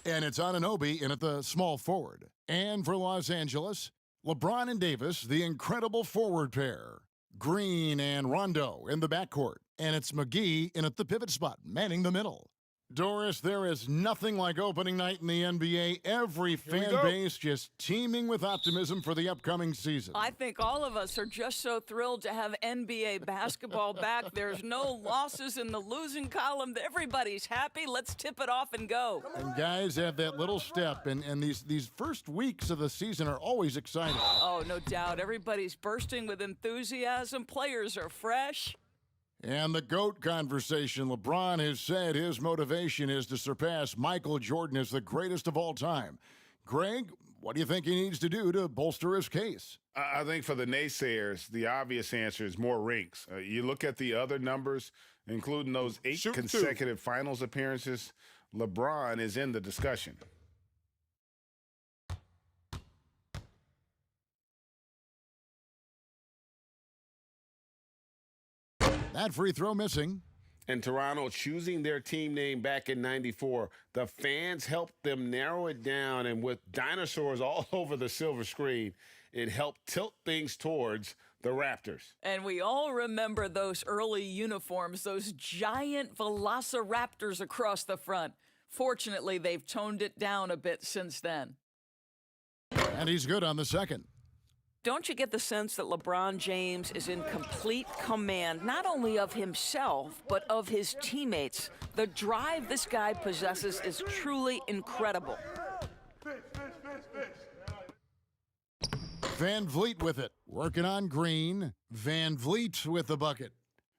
And it's Anunoby in at the small forward. And for Los Angeles, LeBron and Davis, the incredible forward pair. Green and Rondo in the backcourt. And it's McGee in at the pivot spot, manning the middle. Doris, there is nothing like opening night in the NBA. Every fan base just teeming with optimism for the upcoming season. I think all of us are just so thrilled to have NBA basketball back. There's no losses in the losing column. Everybody's happy. Let's tip it off and go. And guys have that little step, and these first weeks of the season are always exciting. Oh, no doubt. Everybody's bursting with enthusiasm. Players are fresh. And the GOAT conversation. LeBron has said his motivation is to surpass Michael Jordan as the greatest of all time. Greg, what do you think he needs to do to bolster his case? I think for the naysayers, the obvious answer is more rings. You look at the other numbers, including those 8 consecutive finals appearances, LeBron is in the discussion. That free throw missing. And Toronto choosing their team name back in '94, the fans helped them narrow it down, and with dinosaurs all over the silver screen, it helped tilt things towards the Raptors. And we all remember those early uniforms, those giant velociraptors across the front. Fortunately, they've toned it down a bit since then. And he's good on the second. Don't you get the sense that LeBron James is in complete command, not only of himself, but of his teammates? The drive this guy possesses is truly incredible. Van Vliet with it. Working on Green. Van Vliet with the bucket.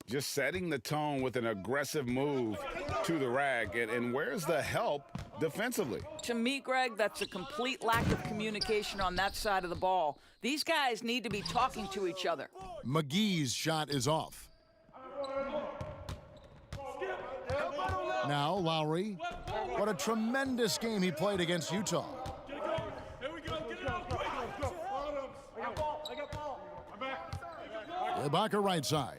Just setting the tone with an aggressive move to the rack. And where's the help defensively? To me, Greg, that's a complete lack of communication on that side of the ball. These guys need to be talking to each other. McGee's shot is off. Now Lowry. What a tremendous game he played against Utah. Ibaka right side.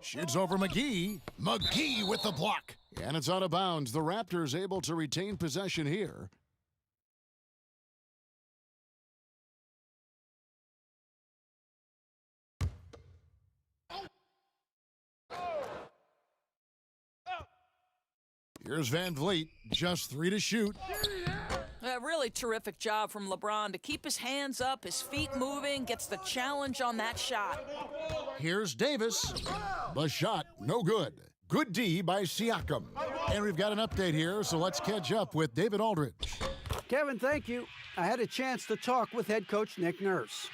Shoots over McGee. McGee with the block. And it's out of bounds. The Raptors able to retain possession here. Here's Van Vliet, just 3 to shoot. A really terrific job from LeBron to keep his hands up, his feet moving, gets the challenge on that shot. Here's Davis. The shot, no good. Good D by Siakam. And we've got an update here, so let's catch up with David Aldridge. Kevin, thank you. I had a chance to talk with head coach Nick Nurse.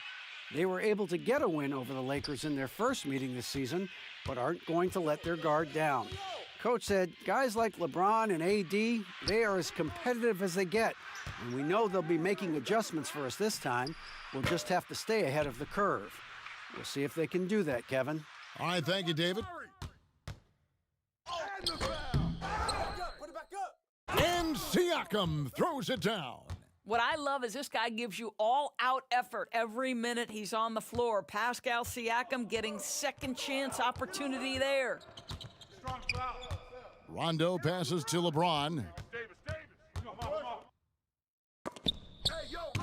They were able to get a win over the Lakers in their first meeting this season, but aren't going to let their guard down. Coach said, guys like LeBron and AD, they are as competitive as they get. And we know they'll be making adjustments for us this time. We'll just have to stay ahead of the curve. We'll see if they can do that, Kevin. All right, thank you, David. And Siakam throws it down. What I love is this guy gives you all-out effort every minute he's on the floor. Pascal Siakam getting second chance opportunity there. Rondo passes to LeBron.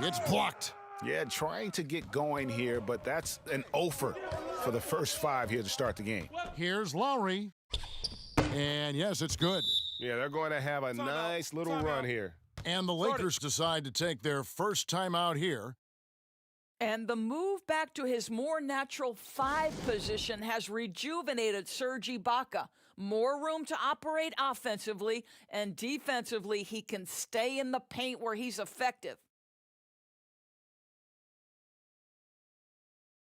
It's blocked. Yeah, trying to get going here, but that's an offer for the first 5 here to start the game. Here's Lowry. And yes, it's good. Yeah, they're going to have a nice little run here. And the Lakers decide to take their first time out here. And the move back to his more natural 5 position has rejuvenated Serge Ibaka. More room to operate offensively, and defensively, he can stay in the paint where he's effective.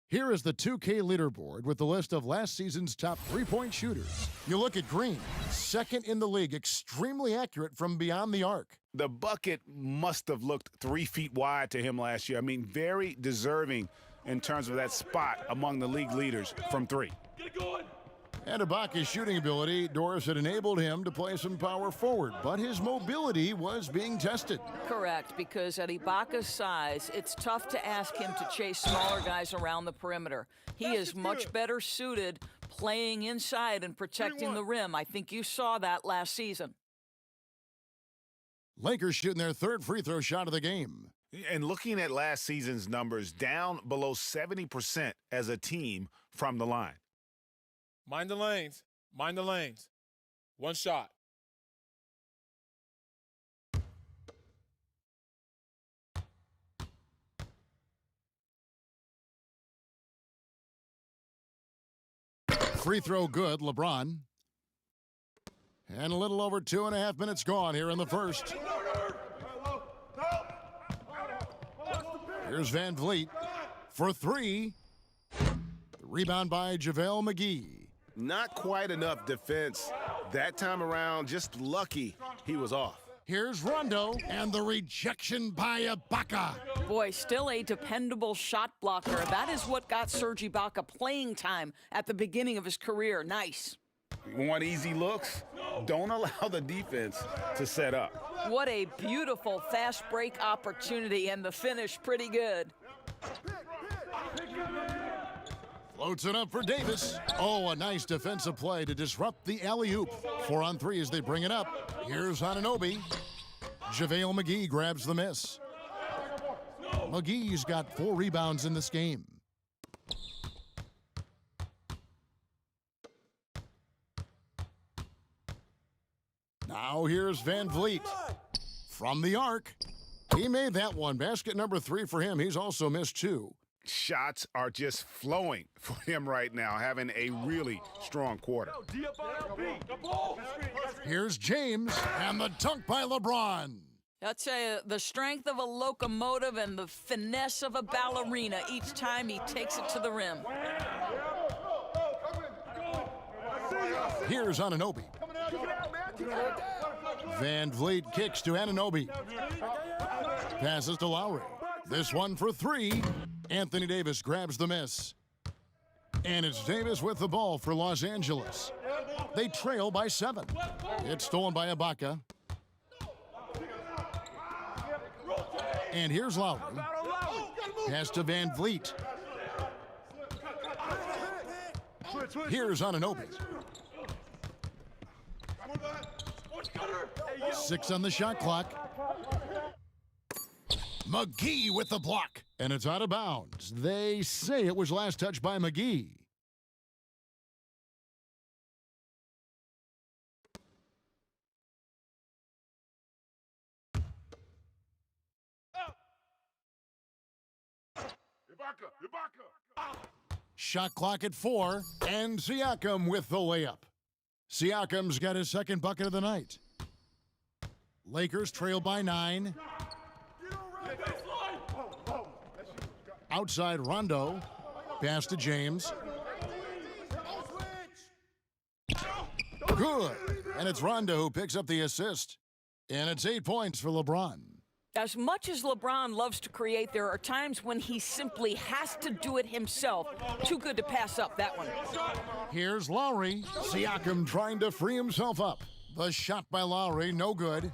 Here is the 2K leaderboard with the list of last season's top three-point shooters. You look at Green, second in the league, extremely accurate from beyond the arc. The bucket must have looked 3 feet wide to him last year. I mean, very deserving in terms of that spot among the league leaders from 3. And Ibaka's shooting ability, Doris, had enabled him to play some power forward, but his mobility was being tested. Correct, because at Ibaka's size, it's tough to ask him to chase smaller guys around the perimeter. He is much better suited playing inside and protecting the rim. I think you saw that last season. Lakers shooting their third free throw shot of the game. And looking at last season's numbers, down below 70% as a team from the line. Mind the lanes. Mind the lanes. One shot. Free throw good, LeBron. And a little over 2.5 minutes gone here in the first. Here's Van Vliet for three. The rebound by JaVale McGee. Not quite enough defense that time around. Just lucky he was off. Here's Rondo and the rejection by Ibaka. Boy, still a dependable shot blocker. That is what got Serge Ibaka playing time at the beginning of his career. Nice. You want easy looks? Don't allow the defense to set up. What a beautiful fast break opportunity, and the finish pretty good. Floats it up for Davis. Oh, a nice defensive play to disrupt the alley-oop. 4 on 3 as they bring it up. Here's Anunoby. JaVale McGee grabs the miss. McGee's got 4 rebounds in this game. Now here's Van Vliet. From the arc. He made that one. Basket number 3 for him. He's also missed 2. Shots are just flowing for him right now, having a really strong quarter. Here's James and the dunk by LeBron. I'll tell you, the strength of a locomotive and the finesse of a ballerina each time he takes it to the rim. Here's Anunoby. Van Vliet kicks to Anunoby. Passes to Lowry. This one for 3. Anthony Davis grabs the miss. And it's Davis with the ball for Los Angeles. They trail by 7. It's stolen by Ibaka. And here's Lowry. Pass to Van Vliet. Here's Anunoby. 6 on the shot clock. McGee with the block. And it's out of bounds. They say it was last touched by McGee. Shot clock at 4, and Siakam with the layup. Siakam's got his second bucket of the night. Lakers trail by 9. Outside Rondo. Pass to James. Good. And it's Rondo who picks up the assist. And it's 8 points for LeBron. As much as LeBron loves to create, there are times when he simply has to do it himself. Too good to pass up that one. Here's Lowry. Siakam trying to free himself up. The shot by Lowry, no good.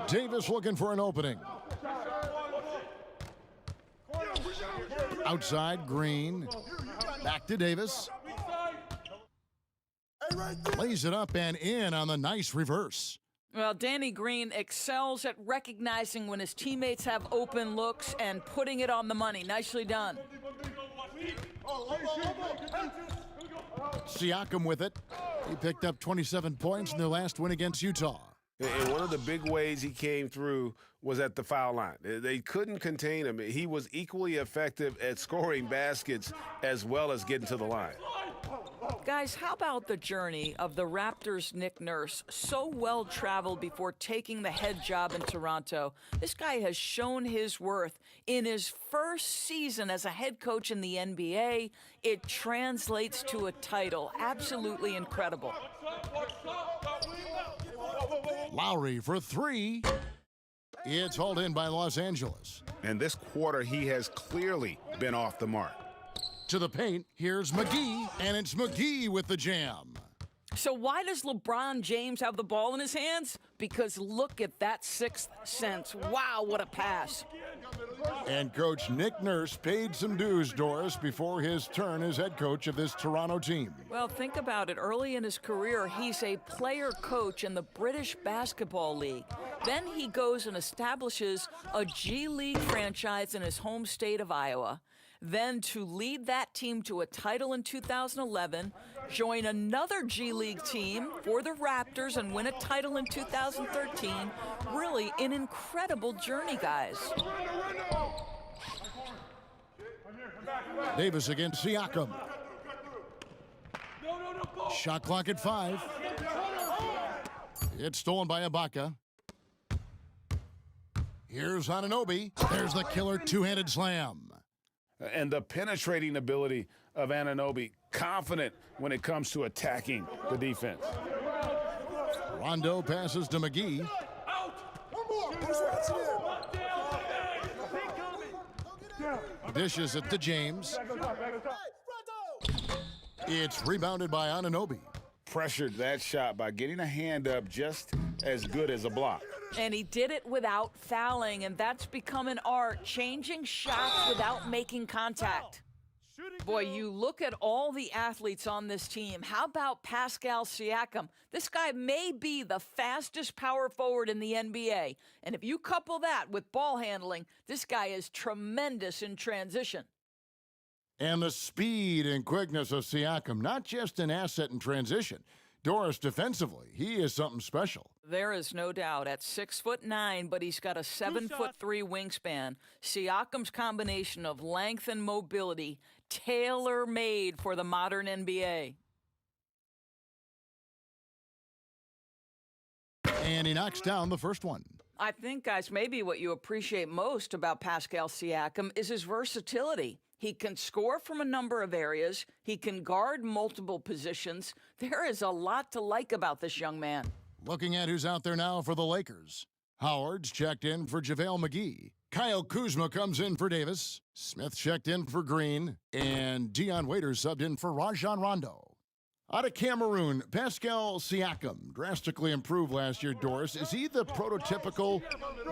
Davis looking for an opening. Outside, Green. Back to Davis. Lays it up and in on the nice reverse. Well, Danny Green excels at recognizing when his teammates have open looks and putting it on the money. Nicely done. Siakam with it. He picked up 27 points in their last win against Utah. And one of the big ways he came through was at the foul line. They couldn't contain him. He was equally effective at scoring baskets as well as getting to the line. Guys, how about the journey of the Raptors' Nick Nurse? So well traveled before taking the head job in Toronto. This guy has shown his worth. In his first season as a head coach in the NBA, it translates to a title. Absolutely incredible. Lowry for 3. It's hauled in by Los Angeles. And this quarter, he has clearly been off the mark. To the paint, here's McGee, and it's McGee with the jam. So why does LeBron James have the ball in his hands? Because look at that sixth sense. Wow, what a pass. And Coach Nick Nurse paid some dues, Doris, before his turn as head coach of this Toronto team. Well, think about it. Early in his career, he's a player coach in the British Basketball League. Then he goes and establishes a G League franchise in his home state of Iowa. Then to lead that team to a title in 2011, join another G League team for the Raptors and win a title in 2013. Really an incredible journey, guys. Davis against Siakam. Shot clock at 5. It's stolen by Ibaka. Here's Anunoby. There's the killer two-handed slam. And the penetrating ability of Anunoby, confident when it comes to attacking the defense. Rondo passes to McGee. Dishes it to James. It's rebounded by Anunoby. Pressured that shot by getting a hand up just as good as a block. And he did it without fouling, and that's become an art, changing shots without making contact. Boy, you look at all the athletes on this team. How about Pascal Siakam? This guy may be the fastest power forward in the NBA. And if you couple that with ball handling, this guy is tremendous in transition. And the speed and quickness of Siakam, not just an asset in transition. Doris, defensively, he is something special. There is no doubt. At 6'9", but he's got a 7'3" wingspan. Siakam's combination of length and mobility, tailor-made for the modern NBA. And he knocks down the first one. I think, guys, maybe what you appreciate most about Pascal Siakam is his versatility. He can score from a number of areas. He can guard multiple positions. There is a lot to like about this young man. Looking at who's out there now for the Lakers. Howard's checked in for JaVale McGee. Kyle Kuzma comes in for Davis. Smith checked in for Green. And Deion Waiters subbed in for Rajon Rondo. Out of Cameroon, Pascal Siakam drastically improved last year, Doris. Is he the prototypical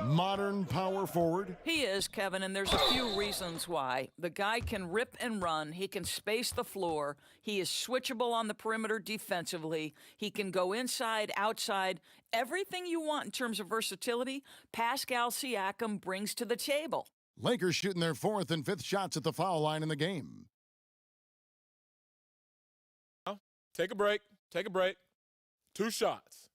modern power forward? He is, Kevin, and there's a few reasons why. The guy can rip and run. He can space the floor. He is switchable on the perimeter defensively. He can go inside, outside. Everything you want in terms of versatility, Pascal Siakam brings to the table. Lakers shooting their 4th and 5th shots at the foul line in the game. Take a break. Take a break. 2 shots.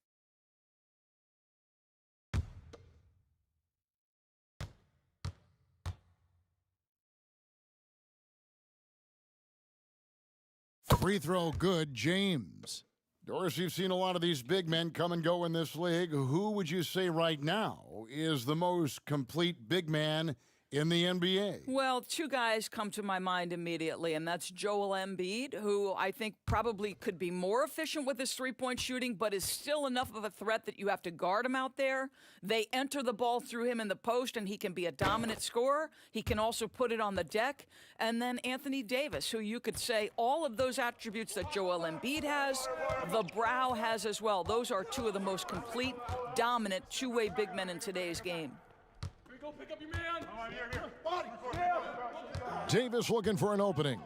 Free throw good, James. Doris, you've seen a lot of these big men come and go in this league. Who would you say right now is the most complete big man in the NBA? Well, 2 guys come to my mind immediately, and that's Joel Embiid, who I think probably could be more efficient with his three-point shooting, but is still enough of a threat that you have to guard him out there. They enter the ball through him in the post, and he can be a dominant scorer. He can also put it on the deck. And then Anthony Davis, who you could say all of those attributes that Joel Embiid has, the Brow has as well. Those are 2 of the most complete, dominant, two-way big men in today's game. Pick up your man. Davis looking for an opening.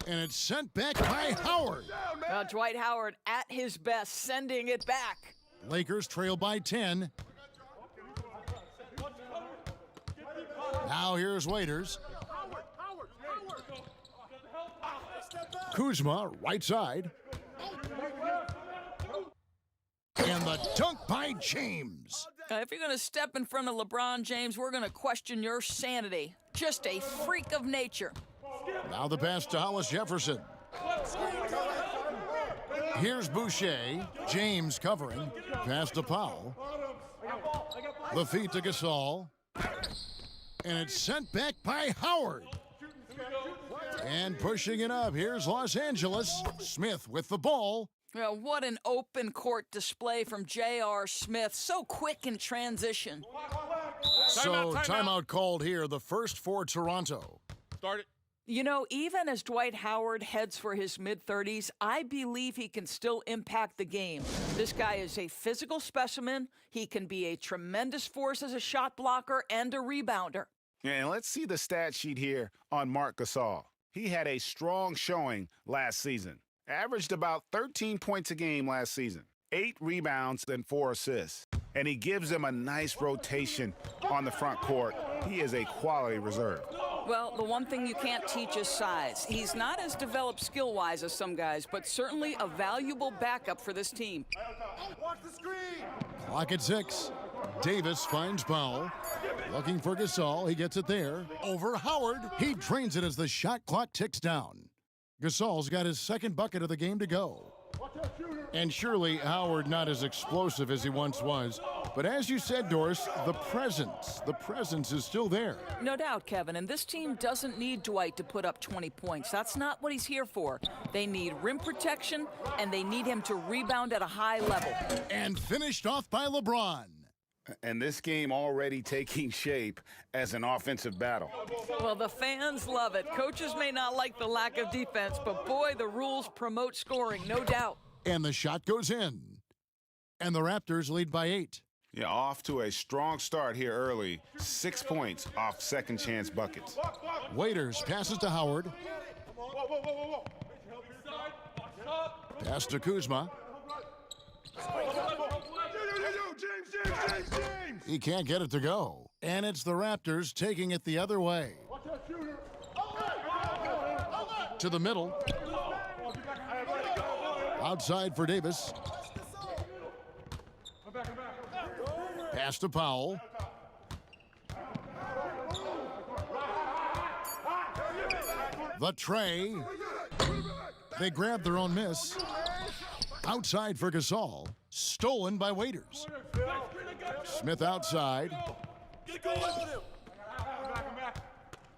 And it's sent back by Howard. Well, Dwight Howard at his best, sending it back. Lakers trail by 10. Now here's Waiters. Kuzma, right side. And the dunk by James. If you're going to step in front of LeBron James, we're going to question your sanity. Just a freak of nature. Now the pass to Hollis Jefferson. Here's Boucher. James covering. Pass to Powell. The feet to Gasol. And it's sent back by Howard. And pushing it up, here's Los Angeles. Smith with the ball. Well, what an open court display from J.R. Smith. So quick in transition. So timeout called here, the first for Toronto. Start it. You know, even as Dwight Howard heads for his mid-30s, I believe he can still impact the game. This guy is a physical specimen. He can be a tremendous force as a shot blocker and a rebounder. And let's see the stat sheet here on Marc Gasol. He had a strong showing last season. Averaged about 13 points a game last season. 8 rebounds and 4 assists. And he gives them a nice rotation on the front court. He is a quality reserve. Well, the one thing you can't teach is size. He's not as developed skill-wise as some guys, but certainly a valuable backup for this team. Watch the screen. Clock at 6. Davis finds Powell. Looking for Gasol. He gets it there. Over Howard. He drains it as the shot clock ticks down. Gasol's got his second bucket of the game to go. And surely Howard not as explosive as he once was. But as you said, Doris, the presence is still there. No doubt, Kevin, and this team doesn't need Dwight to put up 20 points. That's not what he's here for. They need rim protection, and they need him to rebound at a high level. And finished off by LeBron. And this game already taking shape as an offensive battle. Well, the fans love it. Coaches may not like the lack of defense, but boy, the rules promote scoring, no doubt. And the shot goes in. And the Raptors lead by 8. Yeah, off to a strong start here early. 6 points off second chance buckets. Waiters passes to Howard. Pass to Kuzma. He can't get it to go. And it's the Raptors taking it the other way. To the middle. Outside for Davis. Pass to Powell. The tray. They grab their own miss. Outside for Gasol. Stolen by Waiters. Smith outside.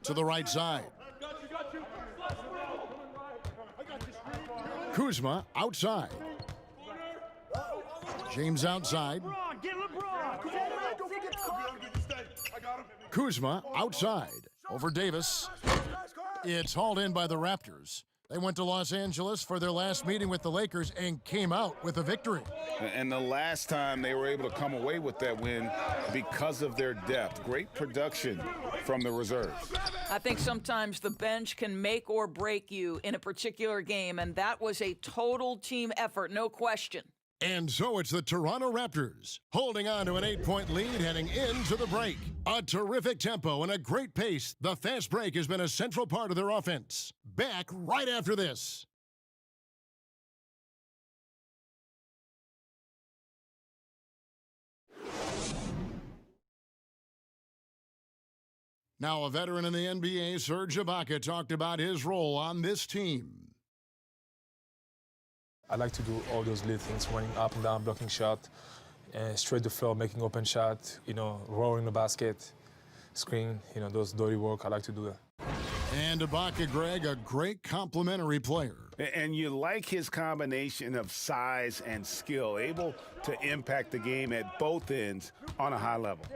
To the right side. Kuzma outside. James outside. Kuzma outside. Over Davis. It's hauled in by the Raptors. They went to Los Angeles for their last meeting with the Lakers and came out with a victory. And the last time they were able to come away with that win because of their depth. Great production from the reserves. I think sometimes the bench can make or break you in a particular game, and that was a total team effort, no question. And so it's the Toronto Raptors holding on to an 8-point lead heading into the break. A terrific tempo and a great pace. The fast break has been a central part of their offense. Back right after this. Now, a veteran in the NBA, Serge Ibaka, talked about his role on this team. I like to do all those little things, running up and down, blocking shot, straight to floor, making open shot, rolling the basket, screen, those dirty work. I like to do that. And Ibaka, Greg, a great complementary player. And you like his combination of size and skill, able to impact the game at both ends on a high level.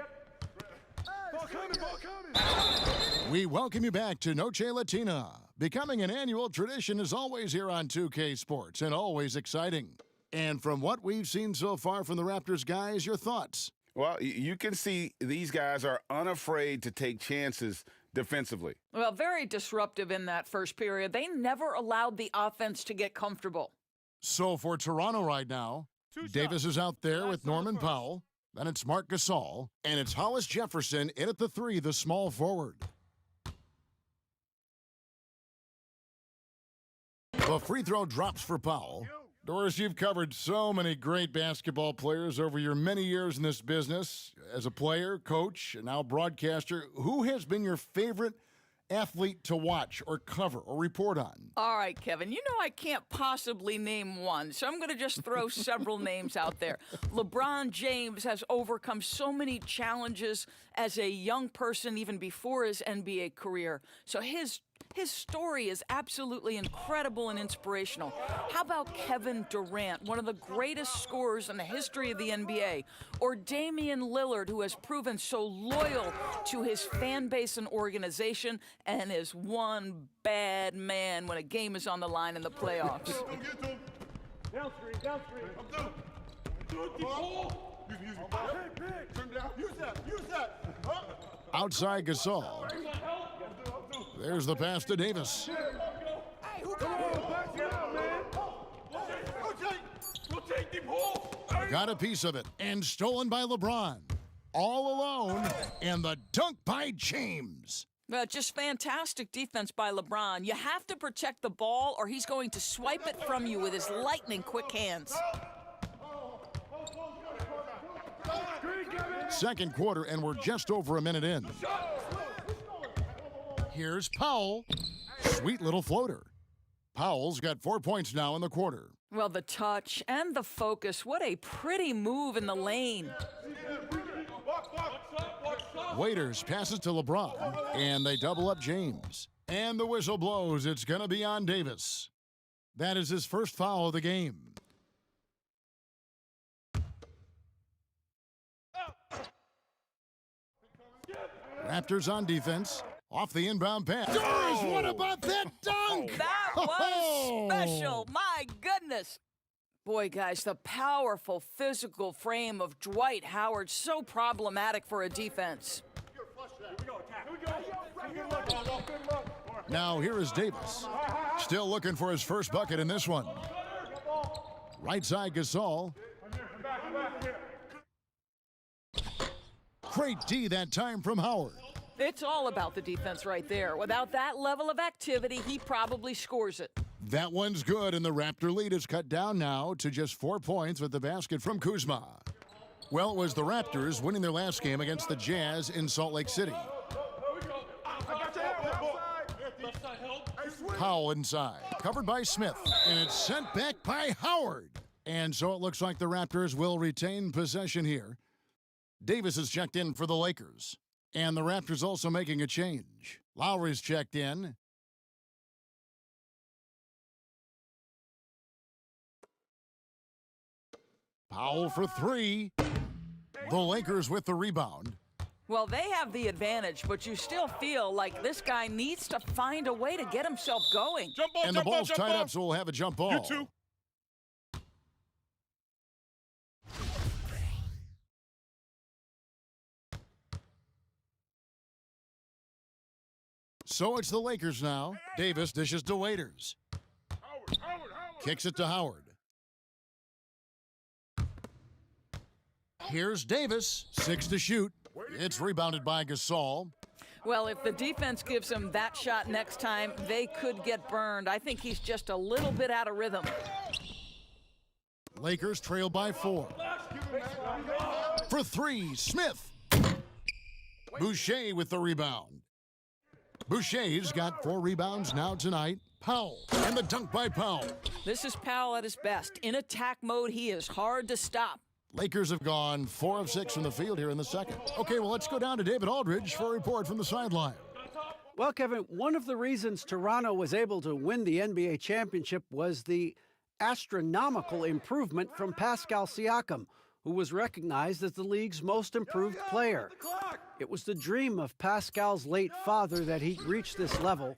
We welcome you back to Noche Latina. Becoming an annual tradition is always here on 2K Sports and always exciting. And from what we've seen so far from the Raptors guys, your thoughts? Well, you can see these guys are unafraid to take chances defensively. Well, very disruptive in that first period. They never allowed the offense to get comfortable. So for Toronto right now, Davis is out there with Norman Powell. Then it's Marc Gasol. And it's Hollis Jefferson in at the 3, the small forward. The free throw drops for Powell. Doris, you've covered so many great basketball players over your many years in this business. As a player, coach, and now broadcaster, who has been your favorite athlete to watch or cover or report on? All right, Kevin, you know I can't possibly name one, so I'm going to just throw several names out there. LeBron James has overcome so many challenges as a young person even before his NBA career. So his His story is absolutely incredible and inspirational. How about Kevin Durant, one of the greatest scorers in the history of the NBA? Or Damian Lillard, who has proven so loyal to his fan base and organization and is one bad man when a game is on the line in the playoffs. Down screen. Use that. Outside Gasol. There's the pass to Davis. Got a piece of it and stolen by LeBron. All alone, and the dunk by James. Just fantastic defense by LeBron. You have to protect the ball or he's going to swipe it from you with his lightning quick hands. Second quarter, and we're just over a minute in. Here's Powell. Sweet little floater. Powell's got 4 points now in the quarter. Well, the touch and the focus. What a pretty move in the lane. Waiters passes to LeBron, and they double up James. And the whistle blows. It's going to be on Davis. That is his first foul of the game. Raptors on defense. Off the inbound pass. Doris, what about that dunk? That was special. My goodness. Boy, guys, the powerful physical frame of Dwight Howard, so problematic for a defense. Now here is Davis. Still looking for his first bucket in this one. Right side Gasol. Great D that time from Howard. It's all about the defense right there. Without that level of activity, he probably scores it. That one's good, and the Raptor lead is cut down now to just 4 points with the basket from Kuzma. Well, it was the Raptors winning their last game against the Jazz in Salt Lake City. Powell inside, covered by Smith, and it's sent back by Howard. And so it looks like the Raptors will retain possession here. Davis is checked in for the Lakers. And the Raptors also making a change. Lowry's checked in. Powell for three. The Lakers with the rebound. Well, they have the advantage, but you still feel like this guy needs to find a way to get himself going. And the ball's tied up, so we'll have a jump ball. You too. So it's the Lakers now. Davis dishes to Waiters. Kicks it to Howard. Here's Davis, 6 to shoot. It's rebounded by Gasol. Well, if the defense gives him that shot next time, they could get burned. I think he's just a little bit out of rhythm. Lakers trail by 4. For 3, Smith. Boucher with the rebound. Boucher's got 4 rebounds now tonight. Powell, and the dunk by Powell. This is Powell at his best. In attack mode, he is hard to stop. Lakers have gone 4 of 6 from the field here in the second. Okay, well, let's go down to David Aldridge for a report from the sideline. Well, Kevin, one of the reasons Toronto was able to win the NBA championship was the astronomical improvement from Pascal Siakam, who was recognized as the league's most improved player. It was the dream of Pascal's late father that he reached this level,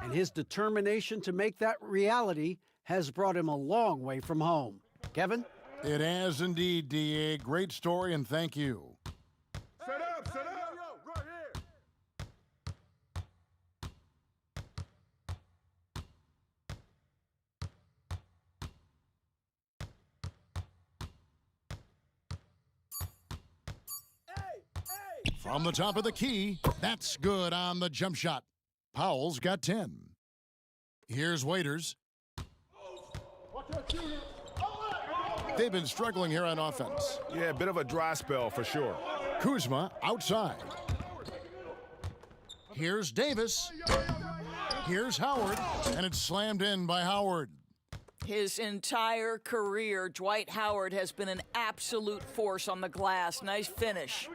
and his determination to make that reality has brought him a long way from home. Kevin? It has indeed, D.A. Great story, and thank you. Set up, right here. From the top of the key, that's good on the jump shot. Powell's got 10. Here's Waiters. They've been struggling here on offense. Yeah, a bit of a dry spell for sure. Kuzma outside. Here's Davis. Here's Howard, and it's slammed in by Howard. His entire career, Dwight Howard has been an absolute force on the glass. Nice finish.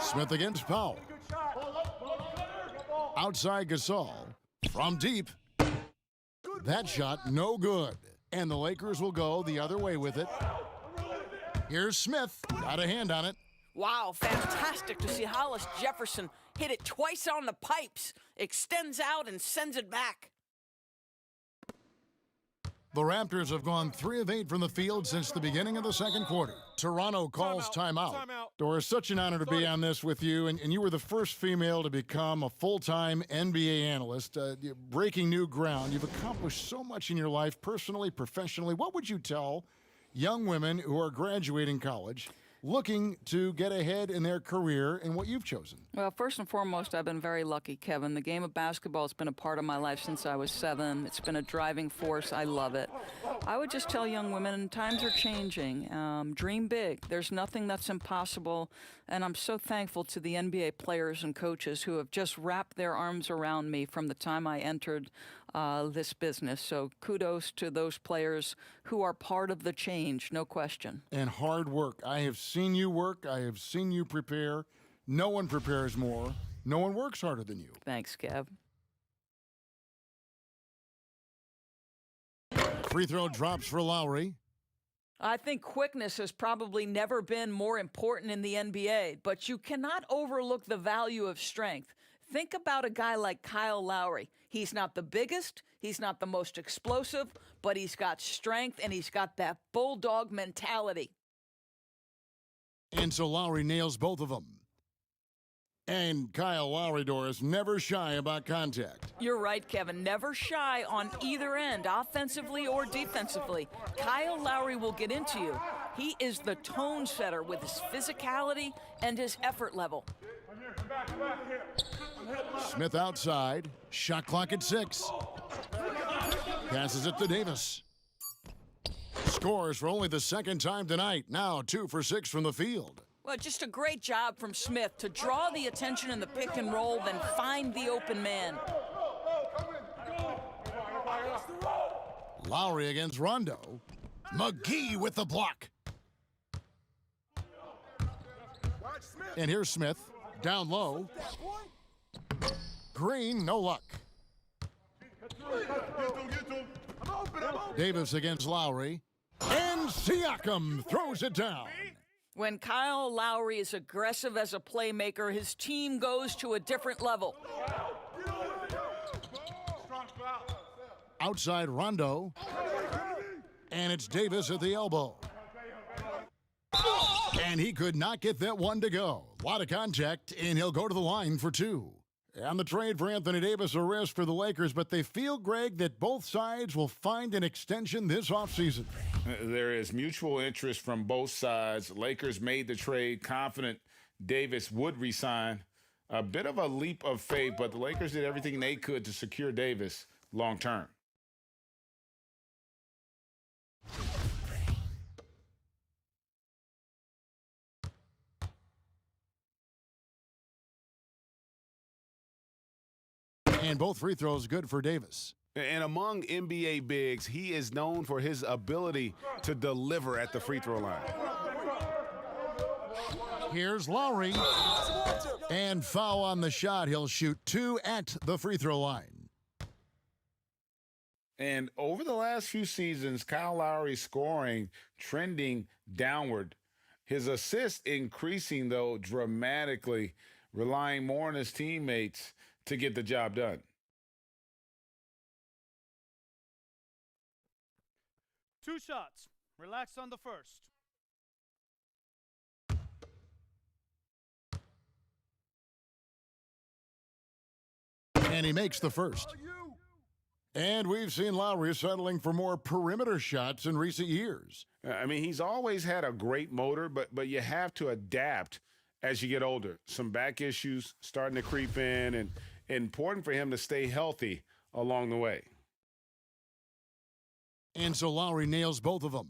Smith against Powell. Outside Gasol. From deep. That shot no good. And the Lakers will go the other way with it. Here's Smith. Got a hand on it. Wow, fantastic to see Hollis Jefferson hit it twice on the pipes. Extends out and sends it back. The Raptors have gone 3 of 8 from the field since the beginning of the second quarter. Toronto calls timeout. Doris, such an honor to be on this with you, and you were the first female to become a full-time NBA analyst, breaking new ground. You've accomplished so much in your life, personally, professionally. What would you tell young women who are graduating college, looking to get ahead in their career in what you've chosen? Well, first and foremost, I've been very lucky, Kevin. The game of basketball has been a part of my life since I was 7. It's been a driving force. I love it. I would just tell young women, times are changing. Dream big. There's nothing that's impossible. And I'm so thankful to the NBA players and coaches who have just wrapped their arms around me from the time I entered this business. So kudos to those players who are part of the change, no question. And hard work. I have seen you work. I have seen you prepare. No one prepares more. No one works harder than you. Thanks, Kev. Free throw drops for Lowry. I think quickness has probably never been more important in the NBA, but you cannot overlook the value of strength. Think about a guy like Kyle Lowry. He's not the biggest, he's not the most explosive, but he's got strength and he's got that bulldog mentality. And so Lowry nails both of them. And Kyle Lowry, Doris, never shy about contact. You're right, Kevin. Never shy on either end, offensively or defensively. Kyle Lowry will get into you. He is the tone setter with his physicality and his effort level. Smith outside. Shot clock at 6. Passes it to Davis. Scores for only the second time tonight. Now 2 for 6 from the field. Well, just a great job from Smith to draw the attention in the pick and roll, then find the open man. Lowry against Rondo. McGee with the block. And here's Smith. Down low. Green, no luck. Davis against Lowry. And Siakam throws it down. When Kyle Lowry is aggressive as a playmaker, his team goes to a different level. Outside Rondo. And it's Davis at the elbow. And he could not get that one to go. A lot of contact, and he'll go to the line for 2. And the trade for Anthony Davis, a risk for the Lakers, but they feel, Greg, that both sides will find an extension this offseason. There is mutual interest from both sides. Lakers made the trade confident Davis would resign. A bit of a leap of faith, but the Lakers did everything they could to secure Davis long term. And both free throws good for Davis. And among NBA bigs, he is known for his ability to deliver at the free throw line. Here's Lowry. And foul on the shot. He'll shoot 2 at the free throw line. And over the last few seasons, Kyle Lowry's scoring trending downward. His assists increasing, though, dramatically, relying more on his teammates to get the job done. Two shots. Relax on the first. And he makes the first. And we've seen Lowry settling for more perimeter shots in recent years. I mean, he's always had a great motor, but you have to adapt as you get older. Some back issues starting to creep in, and important for him to stay healthy along the way. And so Lowry nails both of them.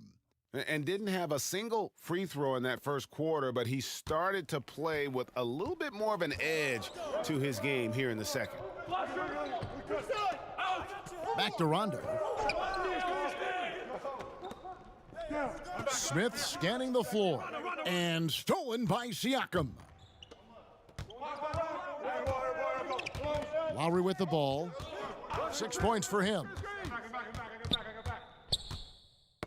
And didn't have a single free throw in that first quarter, but he started to play with a little bit more of an edge to his game here in the second. Back to Rondo. Smith scanning the floor. And stolen by Siakam. Lowry with the ball. 6 points for him.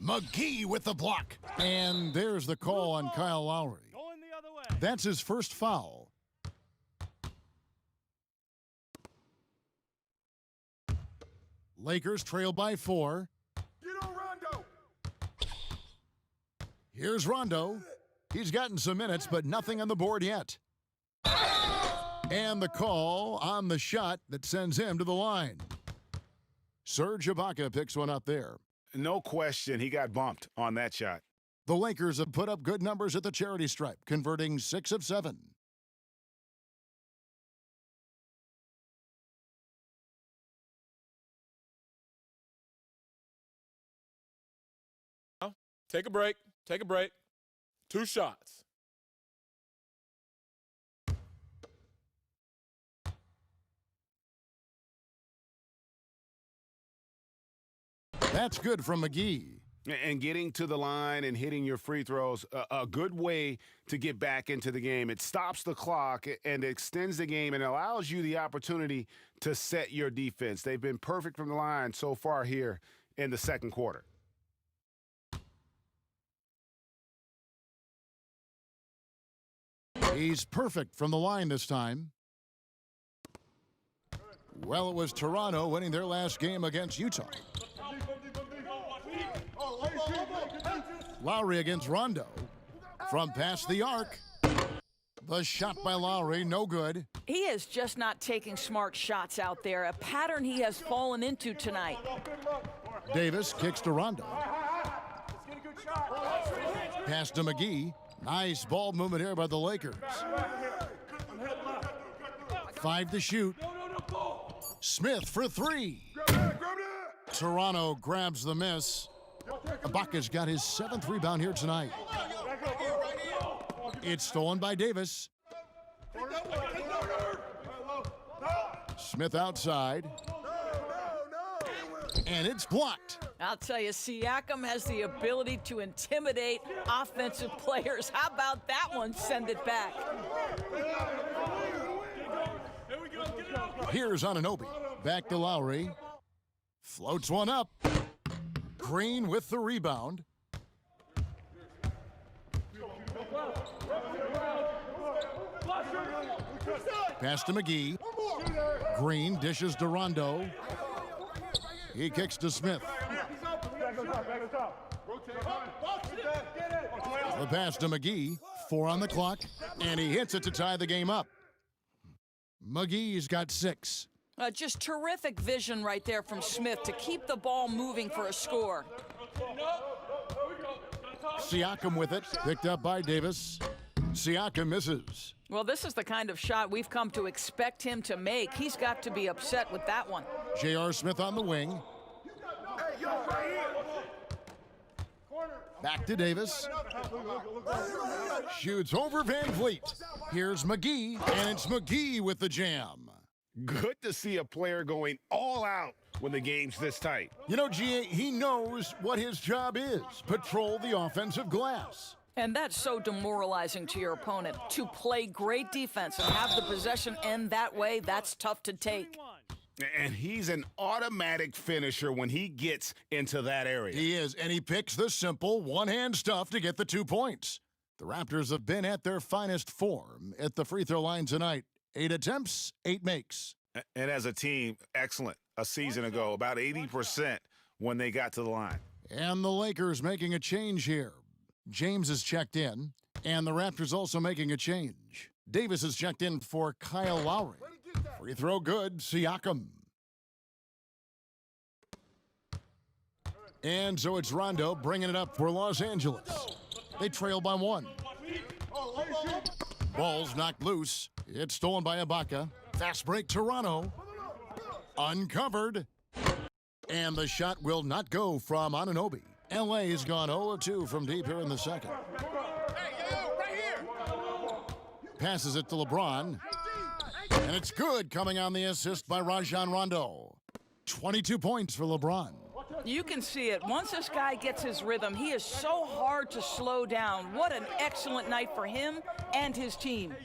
McGee with the block. And there's the call on Kyle Lowry. Going the other way. That's his first foul. Lakers trail by 4. Get on Rondo. Here's Rondo. He's gotten some minutes, but nothing on the board yet. And the call on the shot that sends him to the line. Serge Ibaka picks one up there. No question, he got bumped on that shot. The Lakers have put up good numbers at the charity stripe, converting 6 of 7. Take a break. Take a break. 2 shots. That's good from McGee. And getting to the line and hitting your free throws, a good way to get back into the game. It stops the clock and extends the game and allows you the opportunity to set your defense. They've been perfect from the line so far here in the second quarter. He's perfect from the line this time. Well, it was Toronto winning their last game against Utah. Lowry against Rondo. From past the arc. The shot by Lowry, no good. He is just not taking smart shots out there, a pattern he has fallen into tonight. Davis kicks to Rondo. Pass to McGee. Nice ball movement here by the Lakers. 5 to shoot. Smith for 3. Toronto grabs the miss. Ibaka's got his 7th rebound here tonight. It's stolen by Davis. Smith outside. And it's blocked. I'll tell you, Siakam has the ability to intimidate offensive players. How about that one? Send it back. Here's Anunoby. Back to Lowry. Floats one up. Green with the rebound. Pass to McGee. Green dishes to Rondo. He kicks to Smith. The pass to McGee. 4 on the clock. And he hits it to tie the game up. McGee's got 6. Just terrific vision right there from Smith to keep the ball moving for a score. Siakam with it. Picked up by Davis. Siakam misses. Well, this is the kind of shot we've come to expect him to make. He's got to be upset with that one. J.R. Smith on the wing. Back to Davis. Shoots over Van Vliet. Here's McGee, and it's McGee with the jam. Good to see a player going all out when the game's this tight. You know, G.A., he knows what his job is. Patrol the offensive glass. And that's so demoralizing to your opponent. To play great defense and have the possession end that way, that's tough to take. And he's an automatic finisher when he gets into that area. He is, and he picks the simple one-hand stuff to get the 2 points. The Raptors have been at their finest form at the free throw line tonight. 8 attempts, 8 makes. And as a team, excellent. A season ago, about 80% when they got to the line. And the Lakers making a change here. James is checked in, and the Raptors also making a change. Davis is checked in for Kyle Lowry. Free throw good, Siakam. And so it's Rondo bringing it up for Los Angeles. They trail by 1. Ball's knocked loose. It's stolen by Ibaka. Fast break, Toronto. Uncovered. And the shot will not go from Anunoby. LA's gone 0-2 from deep here in the second. Passes it to LeBron. And it's good, coming on the assist by Rajon Rondo. 22 points for LeBron. You can see it. Once this guy gets his rhythm, he is so hard to slow down. What an excellent night for him and his team.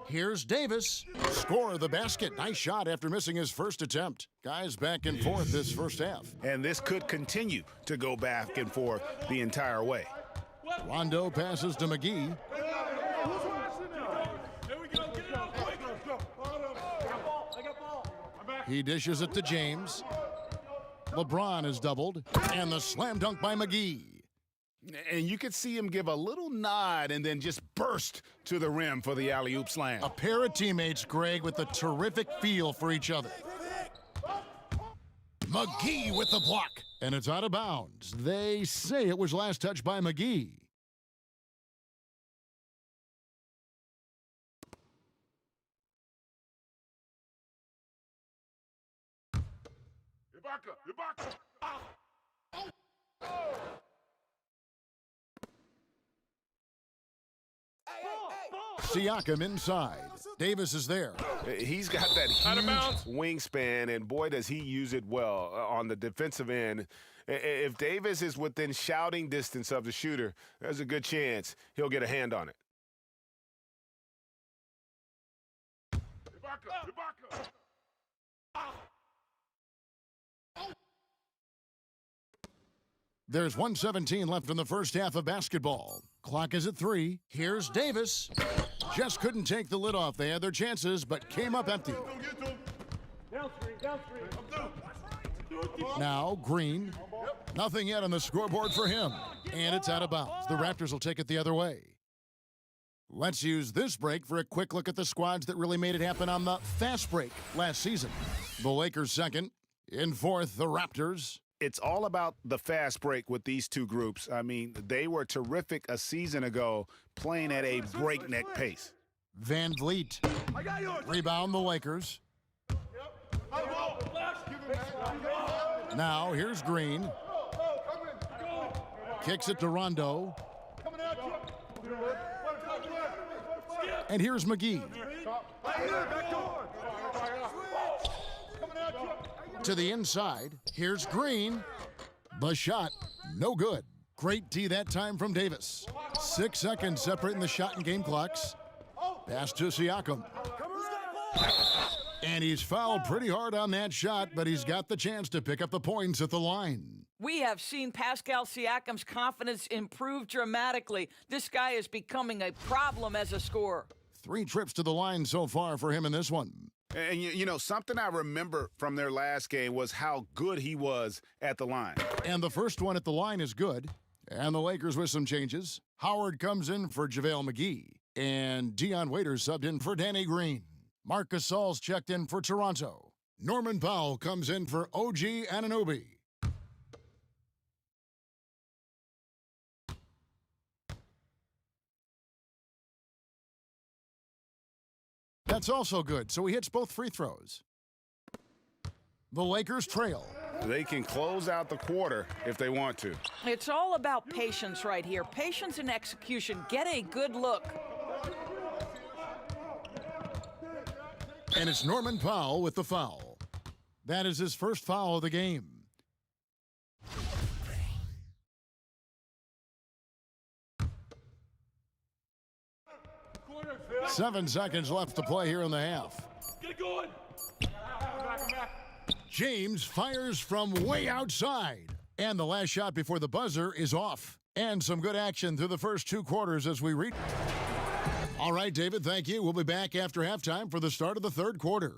Here's Davis. Score the basket. Nice shot after missing his first attempt. Guys back and forth this first half. And this could continue to go back and forth the entire way. Rondo passes to McGee. He dishes it to James. LeBron is doubled. And the slam dunk by McGee. And you could see him give a little nod and then just burst to the rim for the alley-oop slam. A pair of teammates, Greg, with a terrific feel for each other. McGee with the block. And it's out of bounds. They say it was last touched by McGee. Siakam inside. Davis is there. He's got that huge wingspan, and boy, does he use it well on the defensive end. If Davis is within shouting distance of the shooter, there's a good chance he'll get a hand on it. There's 1:17 left in the first half of basketball. Clock is at 3. Here's Davis. Just couldn't take the lid off. They had their chances, but came up empty. Now Green. Nothing yet on the scoreboard for him. And it's out of bounds. The Raptors will take it the other way. Let's use this break for a quick look at the squads that really made it happen on the fast break last season. The Lakers second. In fourth, the Raptors. It's all about the fast break with these two groups. I mean, they were terrific a season ago, playing at a breakneck pace. Van Vliet. Rebound the Lakers. Now here's Green. Kicks it to Rondo. And here's McGee. To the inside. Here's Green. The shot, no good. Great D that time from Davis. 6 seconds separating the shot and game clocks. Pass to Siakam. And he's fouled pretty hard on that shot, but he's got the chance to pick up the points at the line. We have seen Pascal Siakam's confidence improve dramatically. This guy is becoming a problem as a scorer. 3 trips to the line so far for him in this one. And, you know, something I remember from their last game was how good he was at the line. And the first one at the line is good. And the Lakers with some changes. Howard comes in for JaVale McGee. And Deion Waiters subbed in for Danny Green. Marc Gasol's checked in for Toronto. Norman Powell comes in for OG Anunoby. That's also good, so he hits both free throws. The Lakers trail. They can close out the quarter if they want to. It's all about patience right here. Patience and execution. Get a good look. And it's Norman Powell with the foul. That is his first foul of the game. Seven seconds left to play here in the half. Get going. James fires from way outside. And the last shot before the buzzer is off. And some good action through the first 2 quarters as we read. All right, David, thank you. We'll be back after halftime for the start of the third quarter.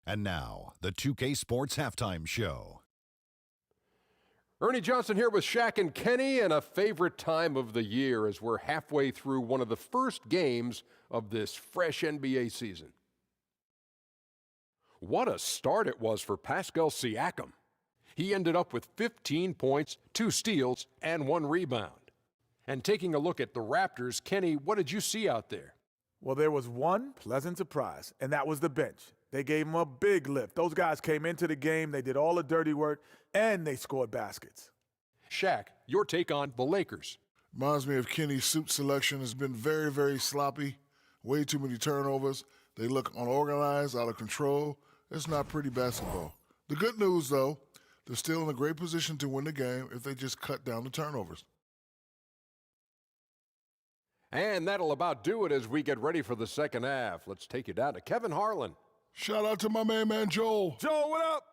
And now, the 2K Sports Halftime Show. Ernie Johnson here with Shaq and Kenny, and a favorite time of the year as we're halfway through one of the first games of this fresh NBA season. What a start it was for Pascal Siakam. He ended up with 15 points, 2 steals, and 1 rebound. And taking a look at the Raptors, Kenny, what did you see out there? Well, there was one pleasant surprise, and that was the bench. They gave them a big lift. Those guys came into the game, they did all the dirty work, and they scored baskets. Shaq, your take on the Lakers. Reminds me of Kenny's suit selection. Has been very, very sloppy. Way too many turnovers. They look unorganized, out of control. It's not pretty basketball. The good news, though, they're still in a great position to win the game if they just cut down the turnovers. And that'll about do it as we get ready for the second half. Let's take you down to Kevin Harlan. Shout out to my man Joel. Joel, what up?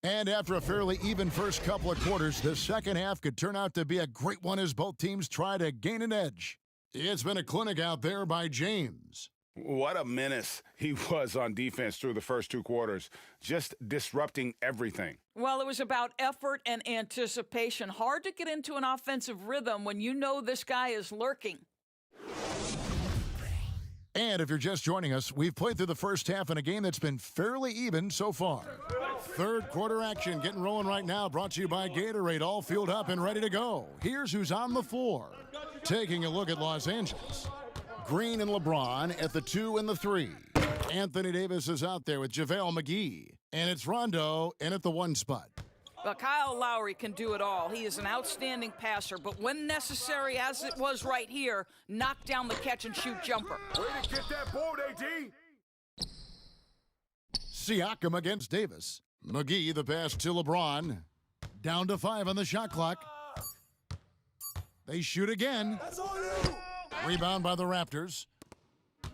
And after a fairly even first couple of quarters, the second half could turn out to be a great one as both teams try to gain an edge. It's been a clinic out there by James. What a menace he was on defense through the first two quarters, just disrupting everything. Well, it was about effort and anticipation. Hard to get into an offensive rhythm when you know this guy is lurking. And if you're just joining us, we've played through the first half in a game that's been fairly even so far. Third quarter action getting rolling right now, brought to you by Gatorade, all fueled up and ready to go. Here's who's on the floor. Taking a look at Los Angeles. Green and LeBron at the 2 and the 3. Anthony Davis is out there with JaVale McGee. And it's Rondo in at the 1 spot. Well, Kyle Lowry can do it all. He is an outstanding passer, but when necessary, as it was right here, knock down the catch-and-shoot jumper. Way to get that board, AD. Siakam against Davis. McGee, the pass to LeBron. Down to 5 on the shot clock. They shoot again. That's on you. Rebound by the Raptors.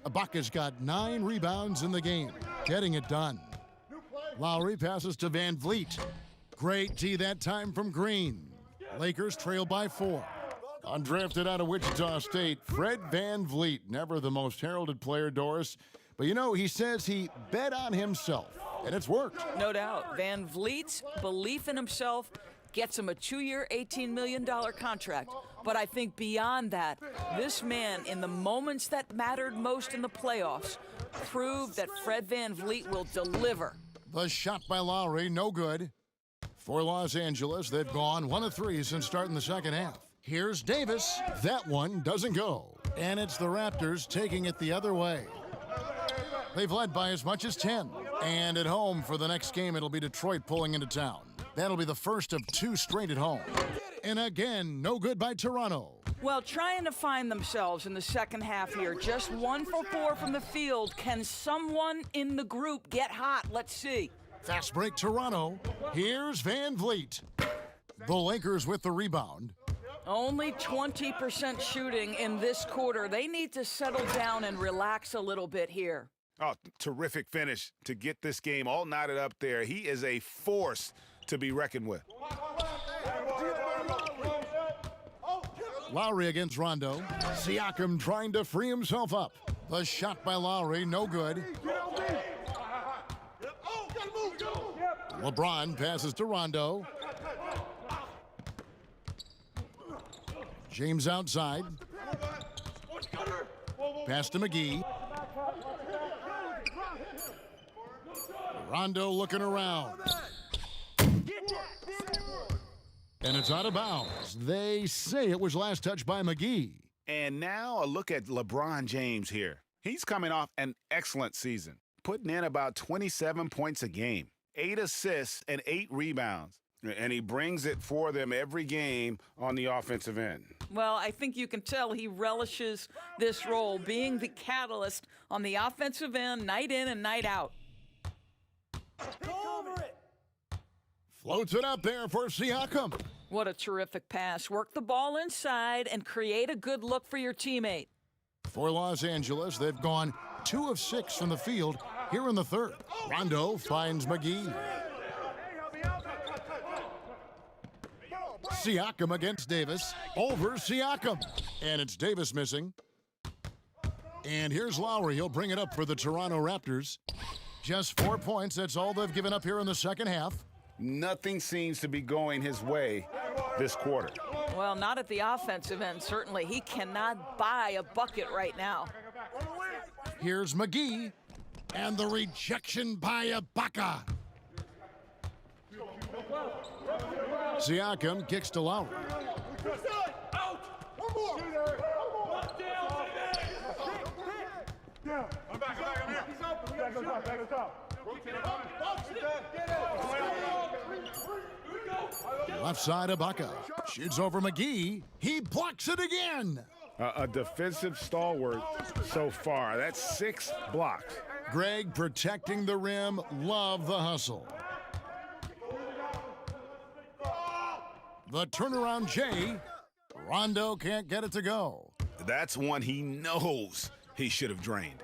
Ibaka's got 9 rebounds in the game, getting it done. Lowry passes to Van Vliet. Great D that time from Green. Lakers trail by 4. Undrafted out of Wichita State, Fred Van Vliet, never the most heralded player, Doris. But you know, he says he bet on himself, and it's worked. No doubt. Van Vliet's belief in himself gets him a 2-year, $18 million contract. But I think beyond that, this man, in the moments that mattered most in the playoffs, proved that Fred Van Vliet will deliver. The shot by Lowry, no good. For Los Angeles, they've gone 1 of 3 since starting the second half. Here's Davis. That one doesn't go. And it's the Raptors taking it the other way. They've led by as much as 10. And at home for the next game, it'll be Detroit pulling into town. That'll be the first of 2 straight at home. And again, no good by Toronto. Well, trying to find themselves in the second half here. Just 1 for 4 from the field. Can someone in the group get hot? Let's see. Fast break Toronto. Here's Van Vliet. The Lakers with the rebound. Only 20% shooting in this quarter. They need to settle down and relax a little bit here. Oh, terrific finish to get this game all knotted up there. He is a force to be reckoned with. Lowry against Rondo. Siakam trying to free himself up. The shot by Lowry, no good. LeBron passes to Rondo. James outside. Pass to McGee. Rondo looking around. And it's out of bounds. They say it was last touched by McGee. And now a look at LeBron James here. He's coming off an excellent season, putting in about 27 points a game, 8 assists and 8 rebounds. And he brings it for them every game on the offensive end. Well, I think you can tell he relishes this role, being the catalyst on the offensive end, night in and night out. Floats it up there for Siakam. What a terrific pass. Work the ball inside and create a good look for your teammate. For Los Angeles, they've gone 2 of 6 from the field here in the third. Rondo finds McGee. Siakam against Davis. Over Siakam. And it's Davis missing. And here's Lowry. He'll bring it up for the Toronto Raptors. Just 4 points. That's all they've given up here in the second half. Nothing seems to be going his way this quarter. Well, not at the offensive end, certainly. He cannot buy a bucket right now. Here's McGee. And the rejection by Ibaka. Siakam kicks to Lowry. I'm back, I'm here. Back on top. Left side, Ibaka. Shoots over McGee. He blocks it again. A defensive stalwart so far. That's 6 blocks. Greg protecting the rim. Love the hustle. The turnaround Jay. Rondo can't get it to go. That's one he knows he should have drained.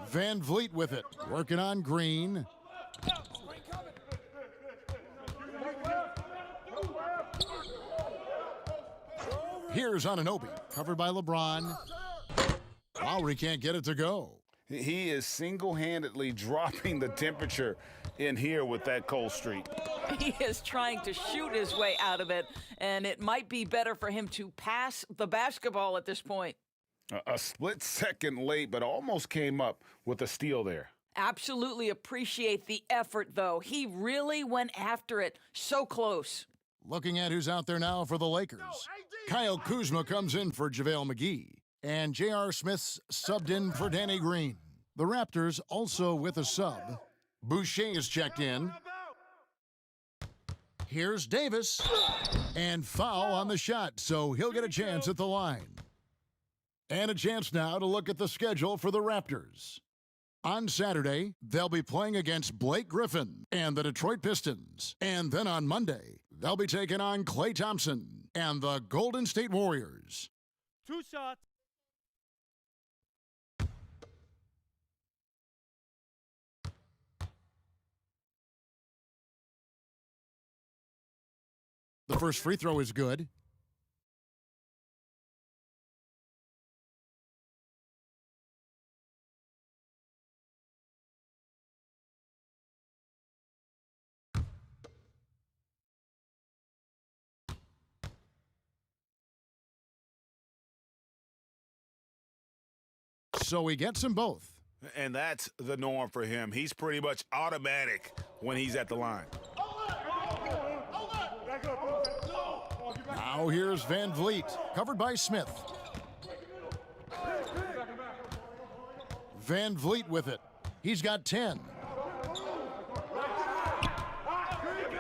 Van Vliet with it. Working on Green. Here's Anunoby, covered by LeBron. Lowry can't get it to go. He is single-handedly dropping the temperature in here with that cold streak. He is trying to shoot his way out of it, and it might be better for him to pass the basketball at this point. A split second late, but almost came up with a steal there. Absolutely appreciate the effort, though. He really went after it. So close. Looking at who's out there now for the Lakers. Kyle Kuzma comes in for JaVale McGee. And J.R. Smith's subbed in for Danny Green. The Raptors also with a sub. Boucher is checked in. Here's Davis. And foul on the shot, so he'll get a chance at the line. And a chance now to look at the schedule for the Raptors. On Saturday, they'll be playing against Blake Griffin and the Detroit Pistons. And then on Monday, they'll be taking on Klay Thompson and the Golden State Warriors. 2 shots. The first free throw is good. So he gets them both. And that's the norm for him. He's pretty much automatic when he's at the line. Now here's Van Vliet, covered by Smith. Van Vliet with it. He's got 10.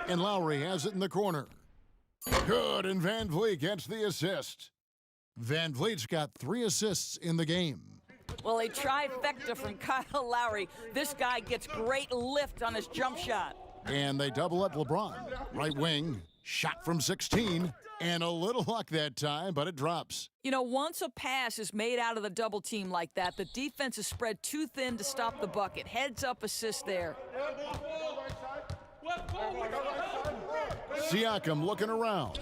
And Lowry has it in the corner. Good, and Van Vliet gets the assist. Van Vliet's got 3 assists in the game. Well, a trifecta from Kyle Lowry. This guy gets great lift on his jump shot. And they double up LeBron. Right wing, shot from 16. And a little luck that time, but it drops. You know, once a pass is made out of the double team like that, the defense is spread too thin to stop the bucket. Heads up assist there. Siakam looking around.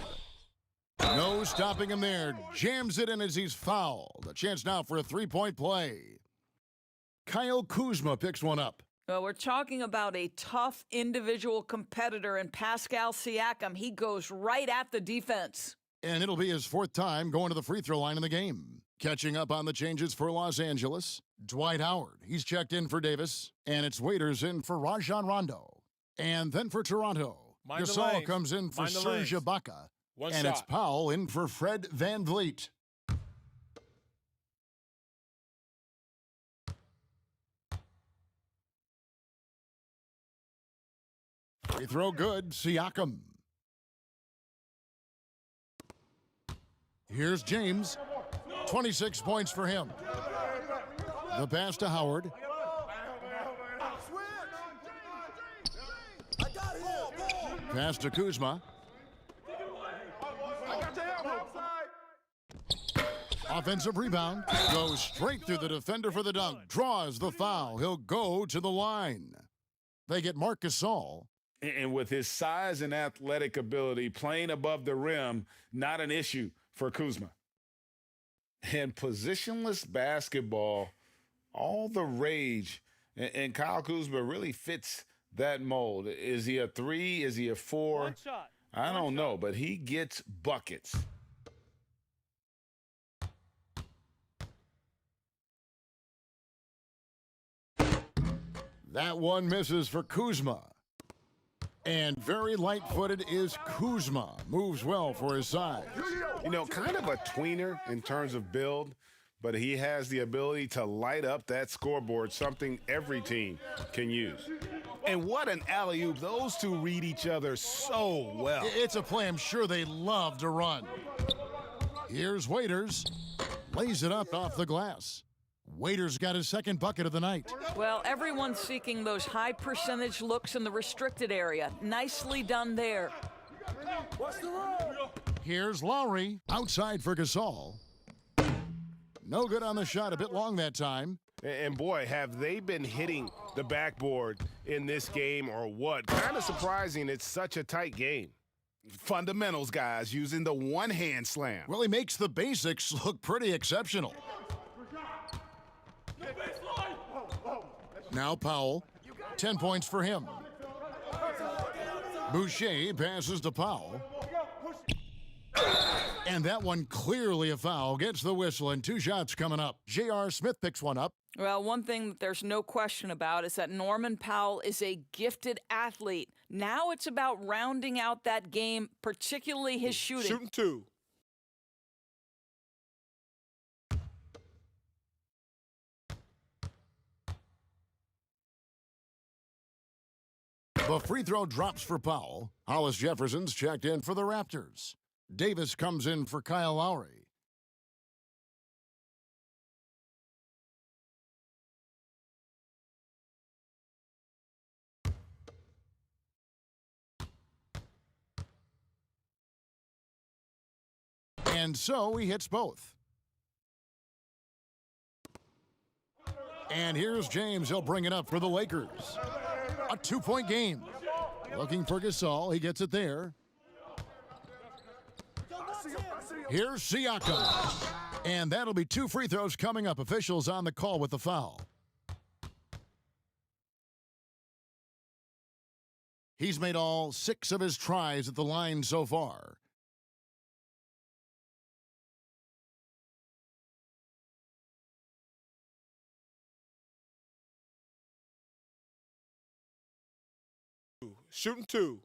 No stopping him there. Jams it in as he's fouled. A chance now for a three-point play. Kyle Kuzma picks one up. Well, we're talking about a tough individual competitor in Pascal Siakam. He goes right at the defense. And it'll be his 4th time going to the free throw line in the game. Catching up on the changes for Los Angeles, Dwight Howard. He's checked in for Davis. And it's Waiters in for Rajon Rondo. And then for Toronto, Gasol comes in for Serge Ibaka. And it's Powell in for Fred Van Vliet. Free throw good, Siakam. Here's James. 26 points for him. The pass to Howard. Pass to Kuzma. Offensive rebound. Goes straight through the defender for the dunk. Draws the foul. He'll go to the line. They get Marc Gasol. And with his size and athletic ability, playing above the rim, not an issue for Kuzma. And positionless basketball, all the rage. And Kyle Kuzma really fits that mold. Is he a 3? Is he a 4? 1 shot. I don't know, but he gets buckets. That one misses for Kuzma. And very light-footed is Kuzma. Moves well for his size. You know, kind of a tweener in terms of build, but he has the ability to light up that scoreboard, something every team can use. And what an alley-oop. Those two read each other so well. It's a play I'm sure they love to run. Here's Waiters. Lays it up off the glass. Waiters got his second bucket of the night. Well, everyone's seeking those high percentage looks in the restricted area. Nicely done there. Here's Lowry. Outside for Gasol. No good on the shot. A bit long that time. And boy, have they been hitting the backboard in this game or what? Kind of surprising it's such a tight game. Fundamentals, guys, using the one-hand slam. Well, he makes the basics look pretty exceptional. Now Powell. 10 points for him. Boucher passes to Powell. And that one clearly a foul. Gets the whistle and 2 shots coming up. J.R. Smith picks one up. Well, one thing that there's no question about is that Norman Powell is a gifted athlete. Now it's about rounding out that game, particularly his shooting. Shooting 2. The free throw drops for Powell. Hollis Jefferson's checked in for the Raptors. Davis comes in for Kyle Lowry. And so he hits both. And here's James. He'll bring it up for the Lakers. A 2-point game. Looking for Gasol. He gets it there. Here's Siakam. And that'll be 2 free throws coming up. Officials on the call with the foul. He's made all 6 of his tries at the line so far. Shooting 2.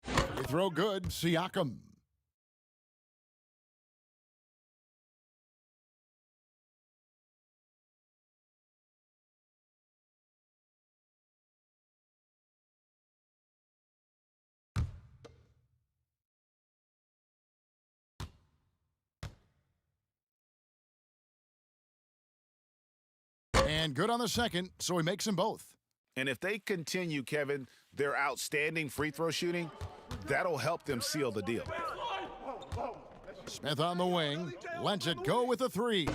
Free throw good. Siakam. And good on the second, so he makes them both. And if they continue, Kevin, their outstanding free throw shooting, that'll help them seal the deal. Smith on the wing, lets it go with a 3.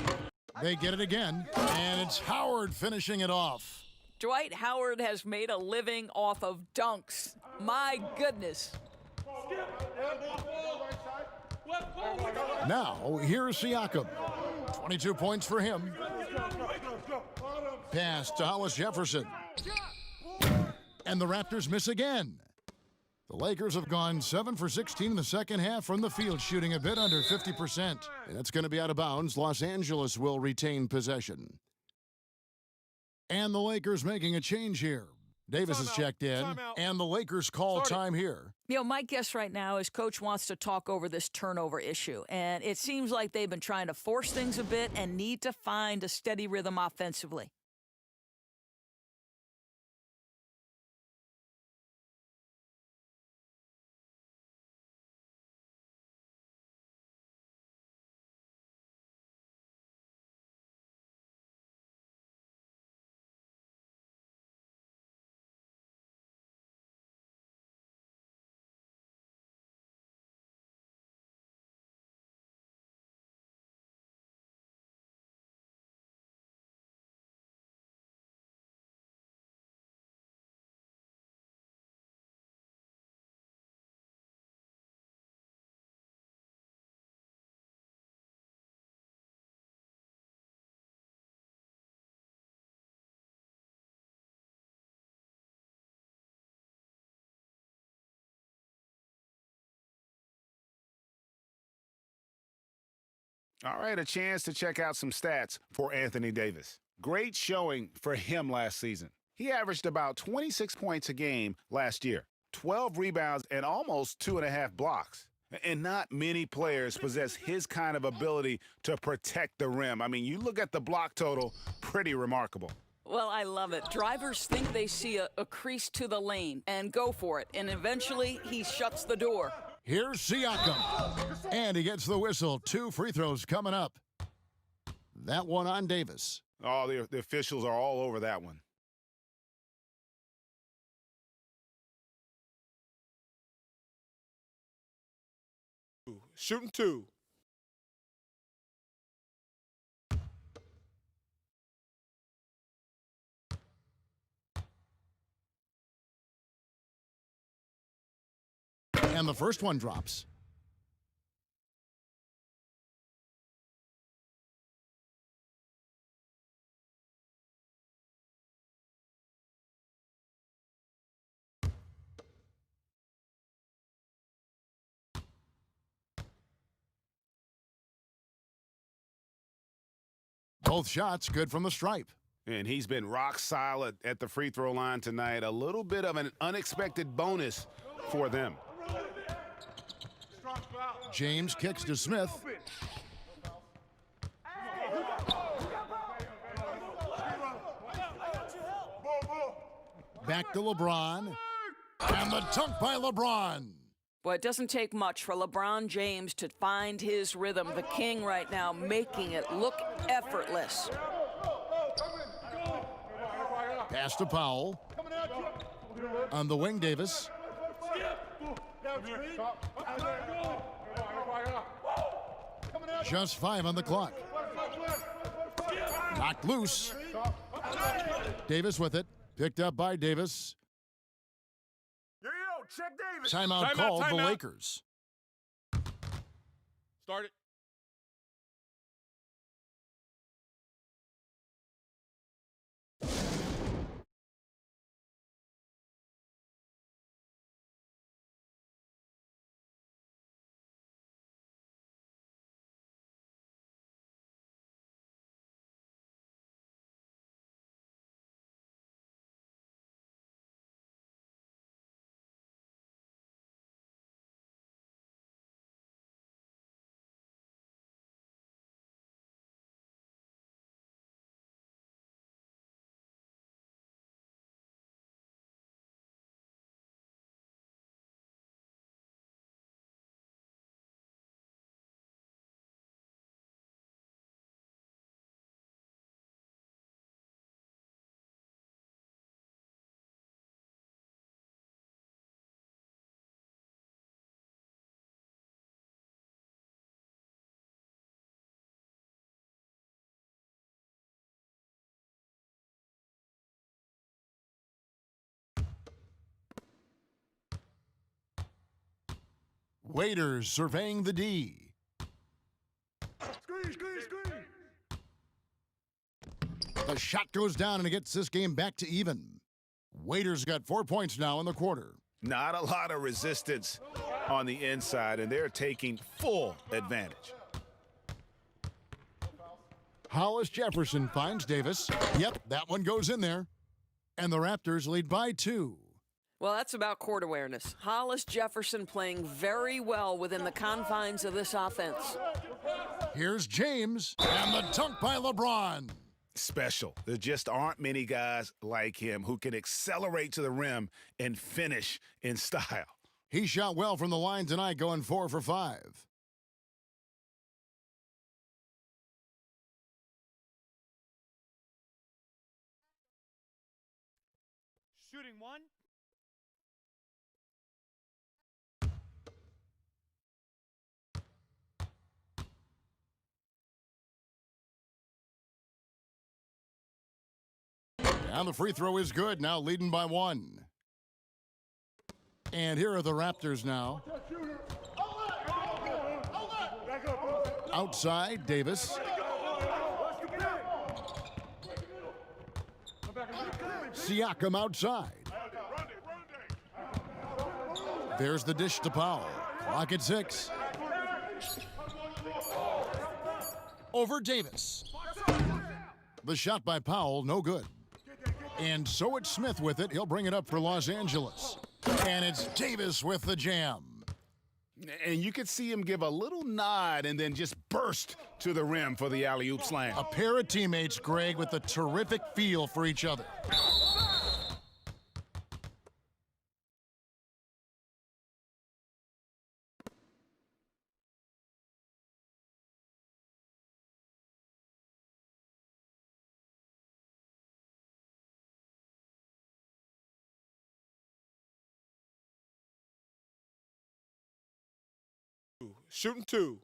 They get it again, and it's Howard finishing it off. Dwight Howard has made a living off of dunks. My goodness. Now, here's Siakam. 22 points for him. Pass to Hollis Jefferson. And the Raptors miss again. The Lakers have gone 7 for 16 in the second half from the field, shooting a bit under 50%. And that's going to be out of bounds. Los Angeles will retain possession. And the Lakers making a change here. Davis is checked in, and the Lakers call time here. You know, my guess right now is Coach wants to talk over this turnover issue, and it seems like they've been trying to force things a bit and need to find a steady rhythm offensively. All right, a chance to check out some stats for Anthony Davis. Great showing for him last season. He averaged about 26 points a game last year, 12 rebounds, and almost 2.5 blocks. And not many players possess his kind of ability to protect the rim. I mean, you look at the block total, pretty remarkable. Well, I love it. Drivers think they see a crease to the lane and go for it, and eventually he shuts the door. Here's Siakam, and he gets the whistle. 2 free throws coming up. That one on Davis. Oh, the officials are all over that one. Shooting 2. And the first one drops. Both shots good from the stripe. And he's been rock solid at the free throw line tonight. A little bit of an unexpected bonus for them. James kicks to Smith. Back to LeBron. And the dunk by LeBron. Boy, it doesn't take much for LeBron James to find his rhythm. The king right now making it look effortless. Pass to Powell. On the wing, Davis. Just 5 on the clock. Knocked loose. Davis with it. Picked up by Davis. Check Davis. Timeout called the Lakers. Start it. Waiters surveying the D. Screen. The shot goes down and it gets this game back to even. Waiters got 4 points now in the quarter. Not a lot of resistance on the inside, and they're taking full advantage. Hollis Jefferson finds Davis. Yep, that one goes in there. And the Raptors lead by 2. Well, that's about court awareness. Hollis Jefferson playing very well within the confines of this offense. Here's James, and the dunk by LeBron. Special. There just aren't many guys like him who can accelerate to the rim and finish in style. He shot well from the line tonight, going 4 for 5. Shooting 1. And the free throw is good, now leading by 1. And here are the Raptors now. Outside, Davis. Siakam outside. There's the dish to Powell. Clock at 6. Over Davis. The shot by Powell, no good. And so it's Smith with it. He'll bring it up for Los Angeles. And it's Davis with the jam. And you could see him give a little nod and then just burst to the rim for the alley-oop slam. A pair of teammates, Greg, with a terrific feel for each other. Shooting two.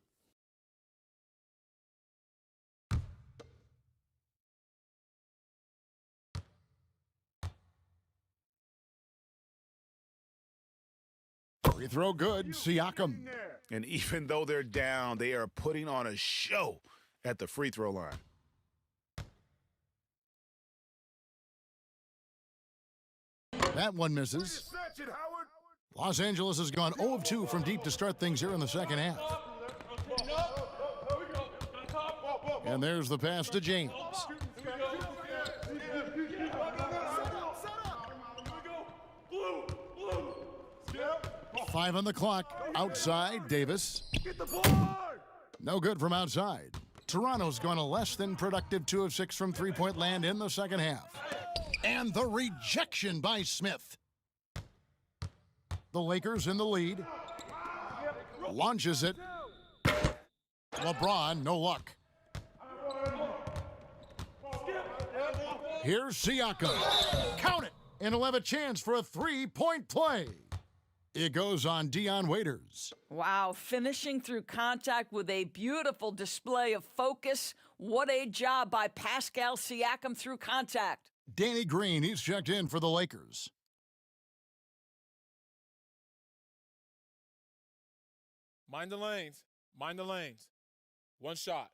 Free throw good, Siakam. And even though they're down, they are putting on a show at the free throw line. That one misses. Los Angeles has gone 0 of 2 from deep to start things here in the second half. And there's the pass to James. Five on the clock. Outside, Davis. No good from outside. Toronto's gone a less than productive 2 of 6 from three-point land in the second half. And the rejection by Smith. The Lakers in the lead. Launches it. LeBron, no luck. Here's Siakam. Count it! And he'll have a chance for a three-point play. It goes on Dion Waiters. Wow, finishing through contact with a beautiful display of focus. What a job by Pascal Siakam through contact. Danny Green, he's checked in for the Lakers. Mind the lanes. Mind the lanes. One shot.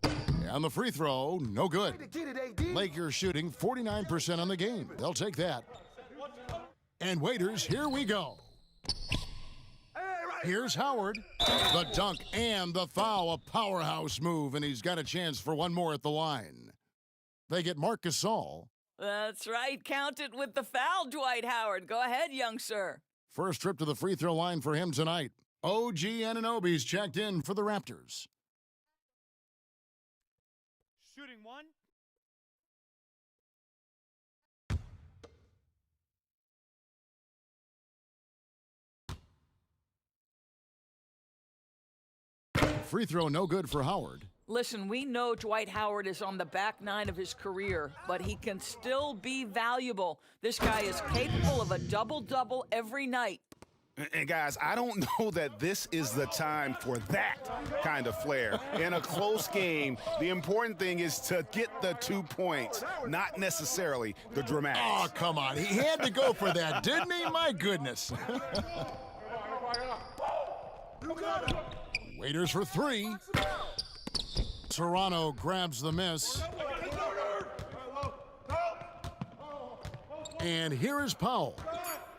And the free throw, no good. Lakers shooting 49% on the game. They'll take that. And Waiters, here we go. Here's Howard. The dunk and the foul, a powerhouse move, and he's got a chance for one more at the line. They get Marc Gasol. That's right. Count it with the foul, Dwight Howard. Go ahead, young sir. First trip to the free throw line for him tonight. OG Anunoby's checked in for the Raptors. Shooting one. Free throw no good for Howard. Listen, we know Dwight Howard is on the back nine of his career, but he can still be valuable. This guy is capable of a double-double every night. And guys, I don't know that this is the time for that kind of flair. In a close game, the important thing is to get the 2 points, not necessarily the dramatics. Oh, come on. He had to go for that, didn't he? My goodness. Waiters for three. Toronto grabs the miss. And here is Powell.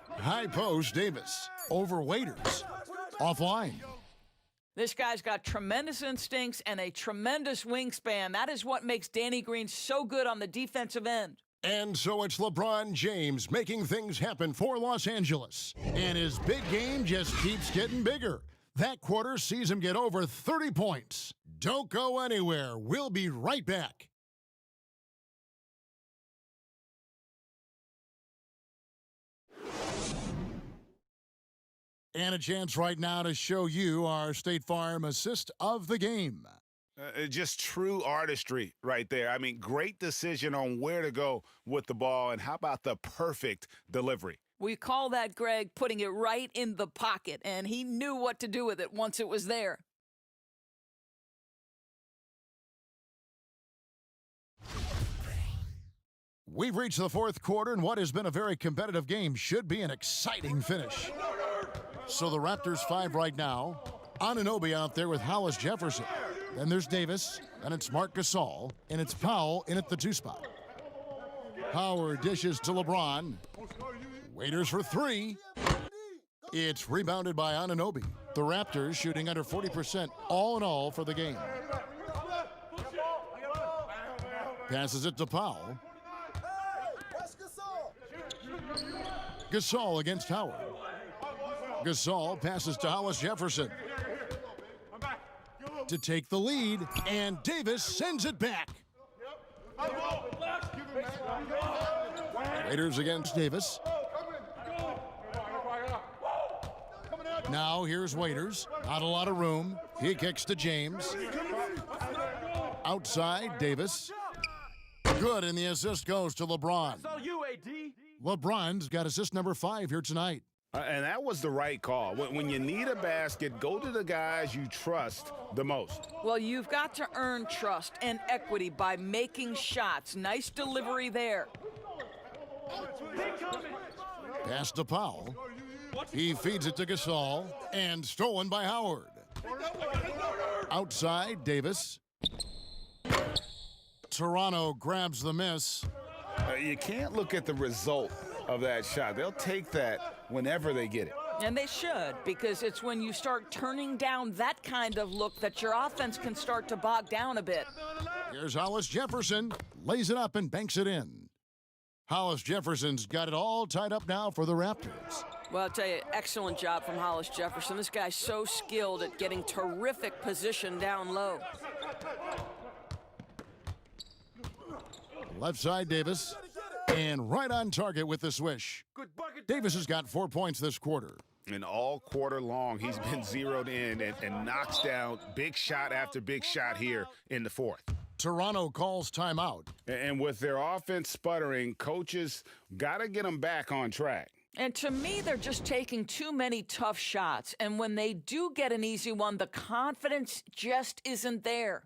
High post, Davis. Over Waiters. Offline. This guy's got tremendous instincts and a tremendous wingspan. That is what makes Danny Green so good on the defensive end. And so it's LeBron James making things happen for Los Angeles. And his big game just keeps getting bigger. That quarter sees him get over 30 points. Don't go anywhere. We'll be right back. And a chance right now to show you our State Farm assist of the game. Just true artistry right there. I mean, great decision on where to go with the ball, and how about the perfect delivery? We call that, Greg, putting it right in the pocket, and he knew what to do with it once it was there. We've reached the fourth quarter, and what has been a very competitive game should be an exciting finish. So the Raptors 5 right now. Anunoby out there with Hollis Jefferson. Then there's Davis, and it's Marc Gasol, and it's Powell in at the 2 spot. Howard dishes to LeBron. Waiters for three. It's rebounded by Anunoby. The Raptors shooting under 40% all in all for the game. Passes it to Powell. Gasol against Howard. Gasol passes to Hollis Jefferson to take the lead, and Davis sends it back. Raiders against Davis. Now here's Waiters. Not a lot of room. He kicks to James. Outside, Davis. Good, and the assist goes to LeBron. LeBron's got assist number 5 here tonight. And that was the right call. When you need a basket, go to the guys you trust the most. Well, you've got to earn trust and equity by making shots. Nice delivery there. Pass to Powell. He feeds it to Gasol, and stolen by Howard. Outside, Davis. Toronto grabs the miss. You can't look at the result of that shot. They'll take that whenever they get it. And they should, because it's when you start turning down that kind of look that your offense can start to bog down a bit. Here's Hollis Jefferson. Lays it up and banks it in. Hollis Jefferson's got it all tied up now for the Raptors. Well, I'll tell you, excellent job from Hollis Jefferson. This guy's so skilled at getting terrific position down low. Left side, Davis. And right on target with the swish. Davis has got 4 points this quarter. And all quarter long, he's been zeroed in and knocks down big shot after big shot here in the fourth. Toronto calls timeout. And with their offense sputtering, coaches got to get them back on track. And to me, they're just taking too many tough shots. And when they do get an easy one, the confidence just isn't there.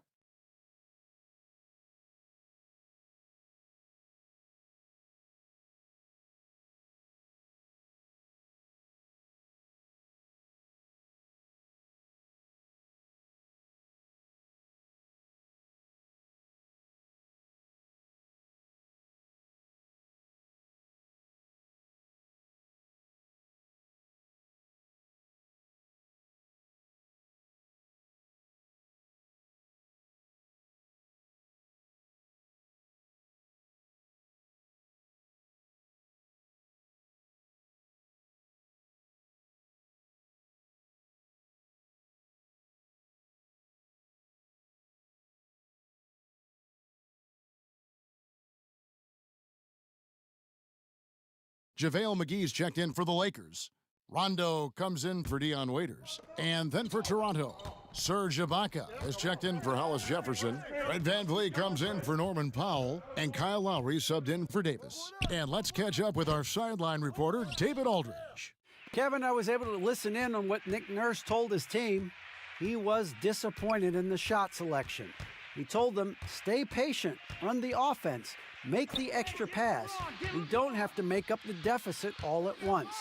JaVale McGee's checked in for the Lakers. Rondo comes in for Dion Waiters. And then for Toronto, Serge Ibaka has checked in for Hollis Jefferson. Fred VanVleet comes in for Norman Powell. And Kyle Lowry subbed in for Davis. And let's catch up with our sideline reporter, David Aldridge. Kevin, I was able to listen in on what Nick Nurse told his team. He was disappointed in the shot selection. He told them, stay patient, run the offense, make the extra pass. We don't have to make up the deficit all at once.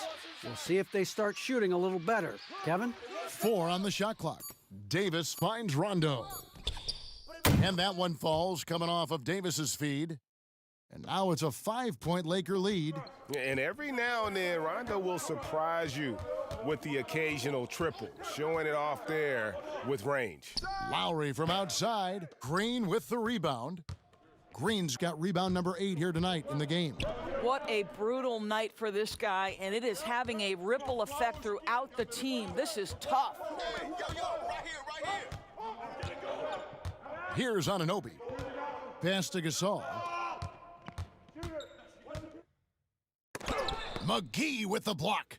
We'll see if they start shooting a little better. Kevin? 4 on the shot clock. Davis finds Rondo. And that one falls, coming off of Davis's feed. And now it's a 5-point Laker lead. And every now and then, Rondo will surprise you with the occasional triple, showing it off there with range. Lowry from outside. Green with the rebound. Green's got rebound number 8 here tonight in the game. What a brutal night for this guy, and it is having a ripple effect throughout the team. This is tough. Here's Anunoby. Pass to Gasol. McGee with the block.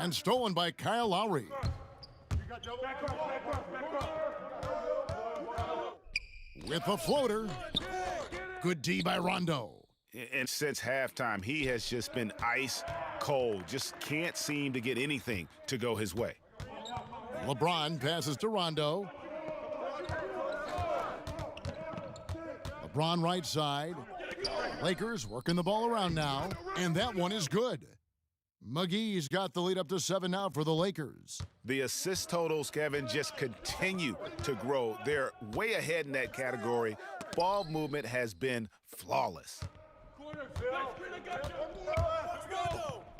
And stolen by Kyle Lowry. With a floater. Good D by Rondo. And since halftime, he has just been ice cold. Just can't seem to get anything to go his way. LeBron passes to Rondo. LeBron right side. Lakers working the ball around now. And that one is good. McGee's got the lead up to 7 now for the Lakers. The assist totals, Kevin, just continue to grow. They're way ahead in that category. Ball movement has been flawless.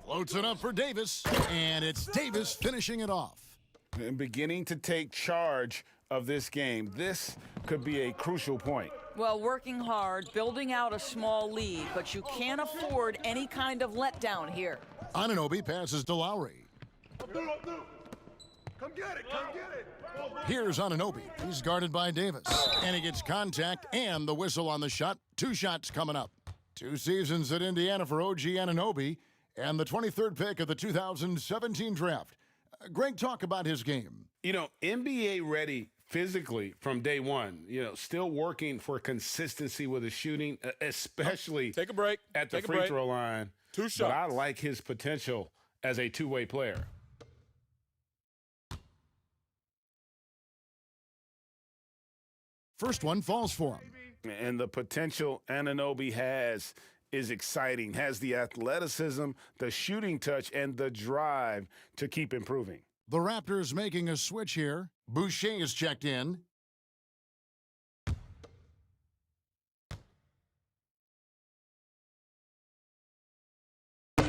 Floats it up for Davis, and it's Davis finishing it off. And beginning to take charge of this game. This could be a crucial point. Well, working hard, building out a small lead, but you can't afford any kind of letdown here. Anunoby passes to Lowry. Come get it, come get it. Here's Anunoby. He's guarded by Davis, and he gets contact and the whistle on the shot. 2 shots coming up. 2 seasons at Indiana for OG Anunoby, and the 23rd pick of the 2017 draft. Greg, talk about his game. You know, NBA ready physically from day one. You know, still working for consistency with his shooting, especially Take a break. at the Take a free break. throw line. 2 shots. But I like his potential as a two-way player. First one falls for him. And the potential Anunoby has is exciting, has the athleticism, the shooting touch, and the drive to keep improving. The Raptors making a switch here. Boucher is checked in.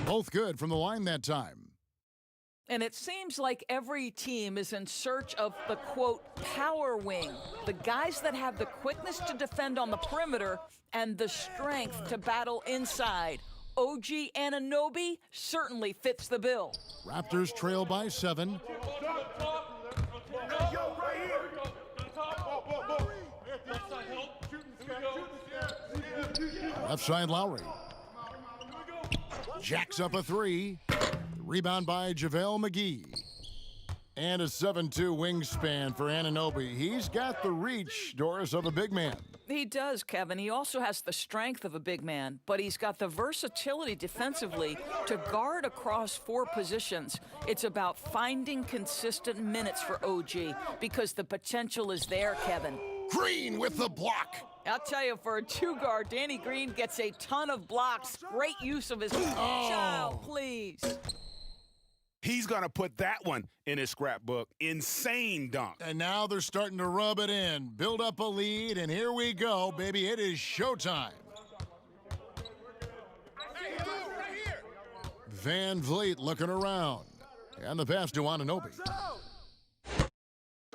Both good from the line that time. And it seems like every team is in search of the, quote, power wing, the guys that have the quickness to defend on the perimeter and the strength to battle inside. OG Anunoby certainly fits the bill. Raptors trail by 7. Left side Lowry. Jacks up a 3. Rebound by JaVale McGee. And a 7'2" wingspan for Anunoby. He's got the reach, Doris, of a big man. He does, Kevin. He also has the strength of a big man, but he's got the versatility defensively to guard across 4 positions. It's about finding consistent minutes for OG because the potential is there, Kevin. Green with the block. I'll tell you, for a 2-guard, Danny Green gets a ton of blocks. Great use of his child, please. He's going to put that one in his scrapbook. Insane dunk. And now they're starting to rub it in, build up a lead, and here we go, baby. It is showtime. Van Vliet looking around. And the pass to Anunoby.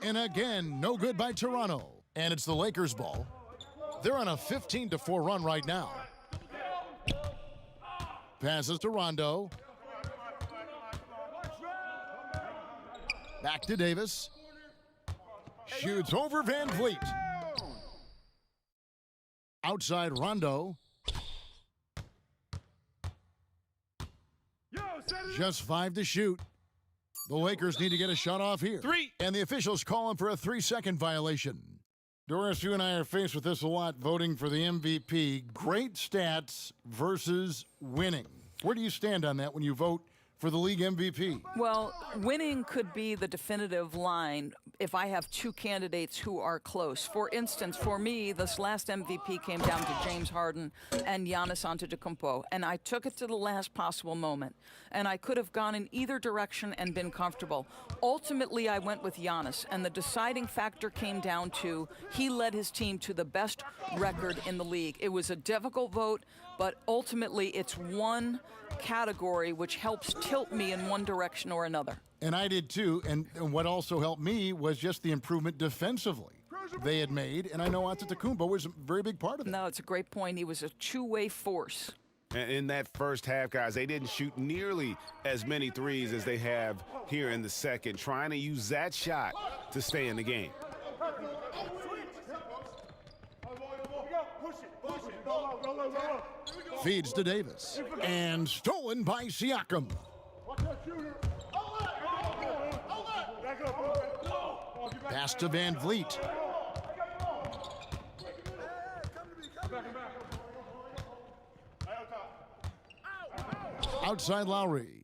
And again, no good by Toronto. And it's the Lakers' ball. They're on a 15-4 run right now. Passes to Rondo. Back to Davis. Shoots over Van Vliet. Outside Rondo. Just 5 to shoot. The Lakers need to get a shot off here. 3. And the officials calling for a 3-second violation. Doris, you and I are faced with this a lot, voting for the MVP. Great stats versus winning. Where do you stand on that when you vote for the league MVP? Well, winning could be the definitive line if I have 2 candidates who are close. For instance, for me, this last MVP came down to James Harden and Giannis Antetokounmpo, and I took it to the last possible moment. And I could have gone in either direction and been comfortable. Ultimately, I went with Giannis, and the deciding factor came down to he led his team to the best record in the league. It was a difficult vote, but ultimately it's one category which helps tilt me in one direction or another. And I did too, and what also helped me was just the improvement defensively they had made, and I know Antetokounmpo was a very big part of it. No, it's a great point. He was a two-way force. And in that first half, guys, they didn't shoot nearly as many threes as they have here in the second, trying to use that shot to stay in the game. Feeds to Davis. And stolen by Siakam. Pass to Van Vliet. Outside Lowry.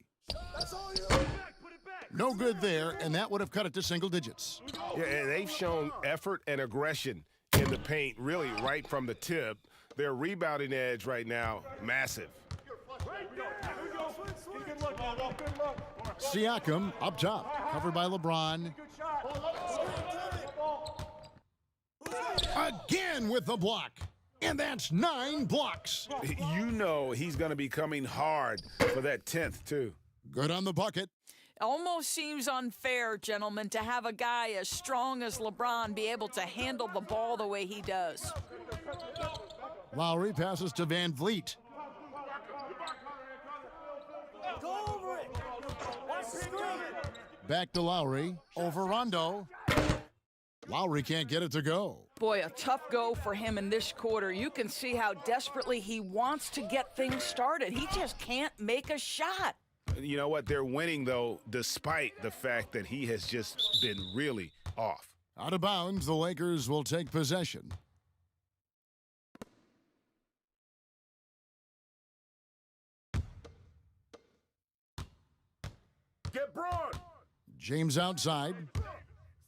No good there, and that would have cut it to single digits. Yeah, and they've shown effort and aggression in the paint, really right from the tip. Their rebounding edge right now, massive. Siakam up top, covered by LeBron. Again with the block. And that's 9 blocks. You know he's going to be coming hard for that 10th, too. Good on the bucket. Almost seems unfair, gentlemen, to have a guy as strong as LeBron be able to handle the ball the way he does. Lowry passes to Van Vliet. Go over it. Watch the screen. Back to Lowry. Over Rondo. Lowry can't get it to go. Boy, a tough go for him in this quarter. You can see how desperately he wants to get things started. He just can't make a shot. You know what? They're winning, though, despite the fact that he has just been really off. Out of bounds, the Lakers will take possession. Get Braun. James outside.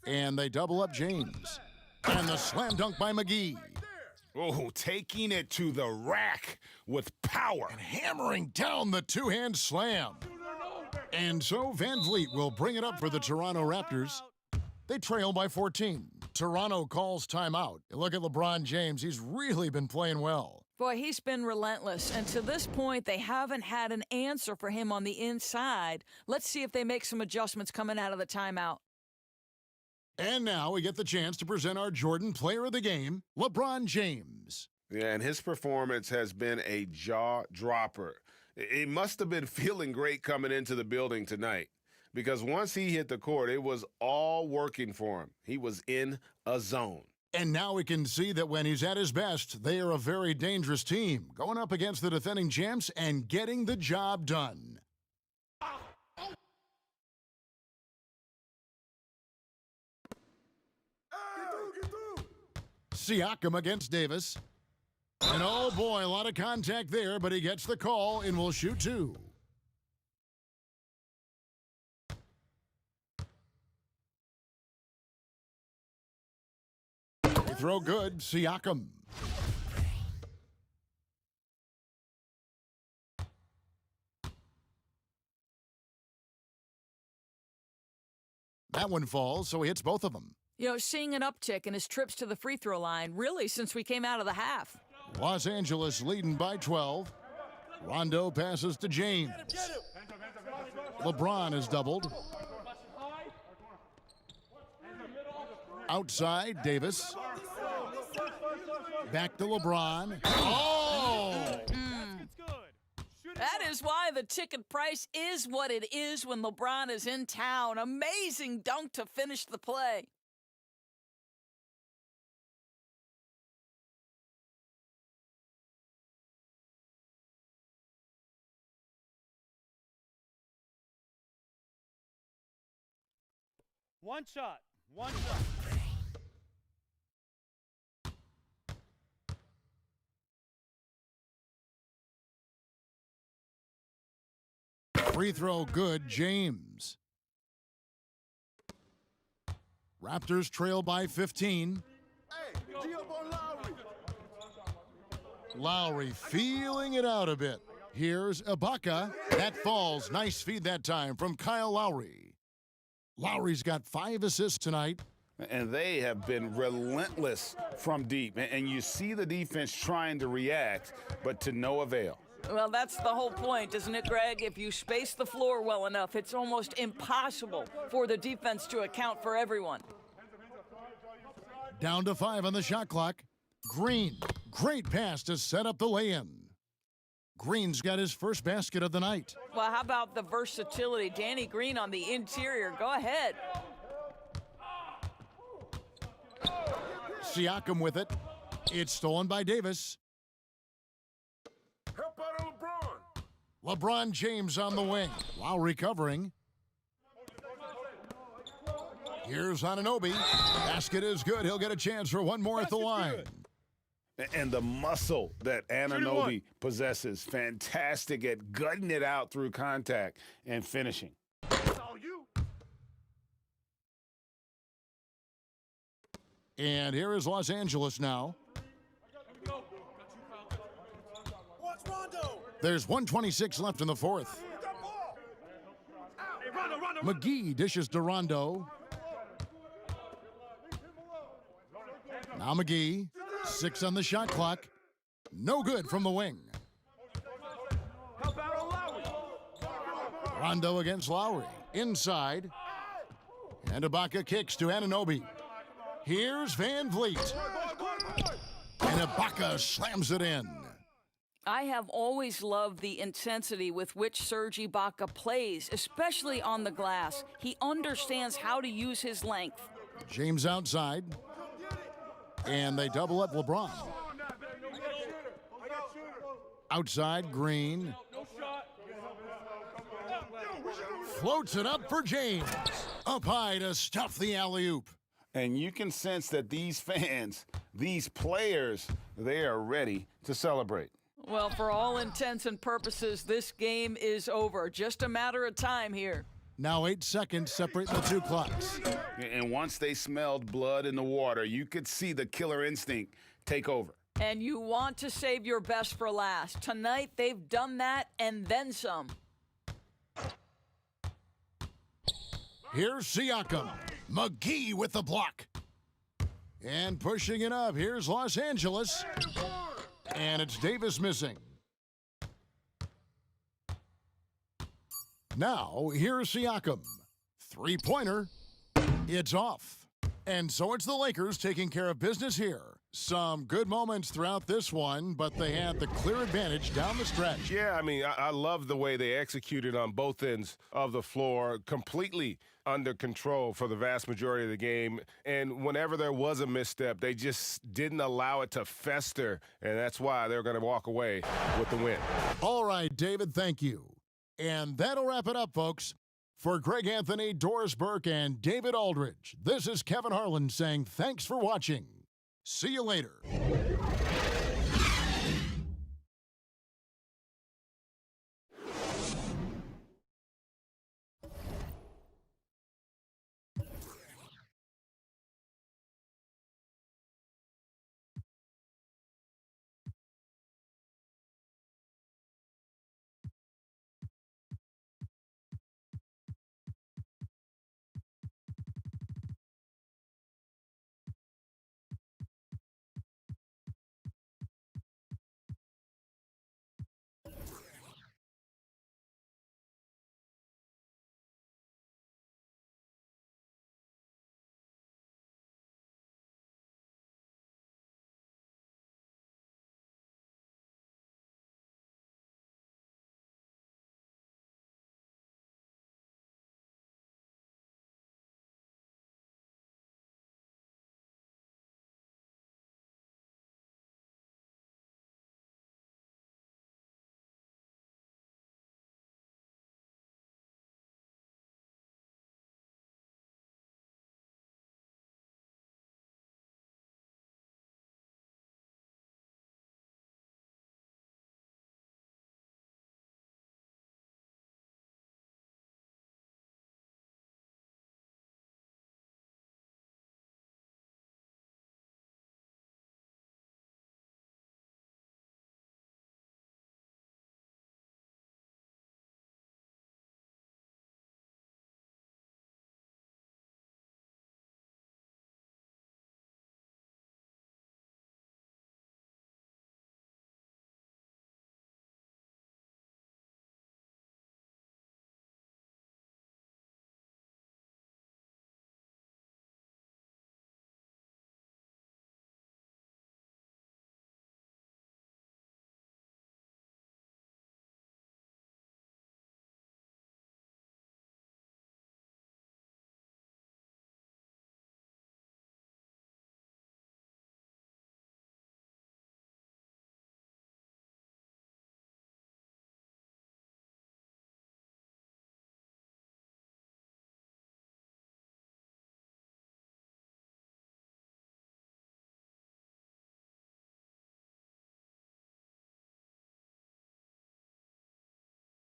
And they double up James. And the slam dunk by McGee. Oh, taking it to the rack with power. And hammering down the two-hand slam. And so Van Vliet will bring it up for the Toronto Raptors. They trail by 14. Toronto calls timeout. Look at LeBron James. He's really been playing well. Boy, he's been relentless. And to this point, they haven't had an answer for him on the inside. Let's see if they make some adjustments coming out of the timeout. And now we get the chance to present our Jordan Player of the Game, LeBron James. Yeah, and his performance has been a jaw-dropper. He must have been feeling great coming into the building tonight because once he hit the court, it was all working for him. He was in a zone. And now we can see that when he's at his best, they are a very dangerous team, going up against the defending champs and getting the job done. Siakam against Davis. And oh boy, a lot of contact there, but he gets the call and will shoot 2. They throw good, Siakam. That one falls, so he hits both of them. You know, seeing an uptick in his trips to the free throw line, really, since we came out of the half. Los Angeles leading by 12. Rondo passes to James. LeBron is doubled. Outside, Davis. Back to LeBron. Oh! That is why the ticket price is what it is when LeBron is in town. Amazing dunk to finish the play. One shot. One shot. Free throw good, James. Raptors trail by 15. Lowry feeling it out a bit. Here's Ibaka. That falls. Nice feed that time from Kyle Lowry. Lowry's got 5 assists tonight. And they have been relentless from deep. And you see the defense trying to react, but to no avail. Well, that's the whole point, isn't it, Greg? If you space the floor well enough, it's almost impossible for the defense to account for everyone. Down to 5 on the shot clock. Green, great pass to set up the lay-in. Green's got his first basket of the night. Well, how about the versatility? Danny Green on the interior. Go ahead. Siakam with it. It's stolen by Davis. Help out of LeBron. LeBron James on the wing. Lowry covering. Here's Anunoby. Basket is good. He'll get a chance for one more at the line. And the muscle that Anunoby possesses, fantastic at gutting it out through contact and finishing. And here is Los Angeles now. There's 1:26 left in the fourth. McGee dishes to Rondo. Now McGee, 6 on the shot clock. No good from the wing. Rondo against Lowry. Inside. And Ibaka kicks to Anunoby. Here's Van Vliet. And Ibaka slams it in. I have always loved the intensity with which Serge Ibaka plays, especially on the glass. He understands how to use his length. James outside. And they double up LeBron. Outside, Green. Floats it up for James. Up high to stuff the alley-oop. And you can sense that these fans, these players, they are ready to celebrate. Well, for all intents and purposes, this game is over. Just a matter of time here. Now 8 seconds separate the two clocks. And once they smelled blood in the water, you could see the killer instinct take over. And you want to save your best for last. Tonight, they've done that and then some. Here's Siakam. McGee with the block. And pushing it up, here's Los Angeles. And it's Davis missing. Now, here's Siakam. Three-pointer. It's off. And so it's the Lakers taking care of business here. Some good moments throughout this one, but they had the clear advantage down the stretch. Yeah, I mean, I love the way they executed on both ends of the floor, completely under control for the vast majority of the game. And whenever there was a misstep, they just didn't allow it to fester, and that's why they're going to walk away with the win. All right, David, thank you. And that'll wrap it up, folks. For Greg Anthony, Doris Burke, and David Aldridge, this is Kevin Harlan saying thanks for watching. See you later.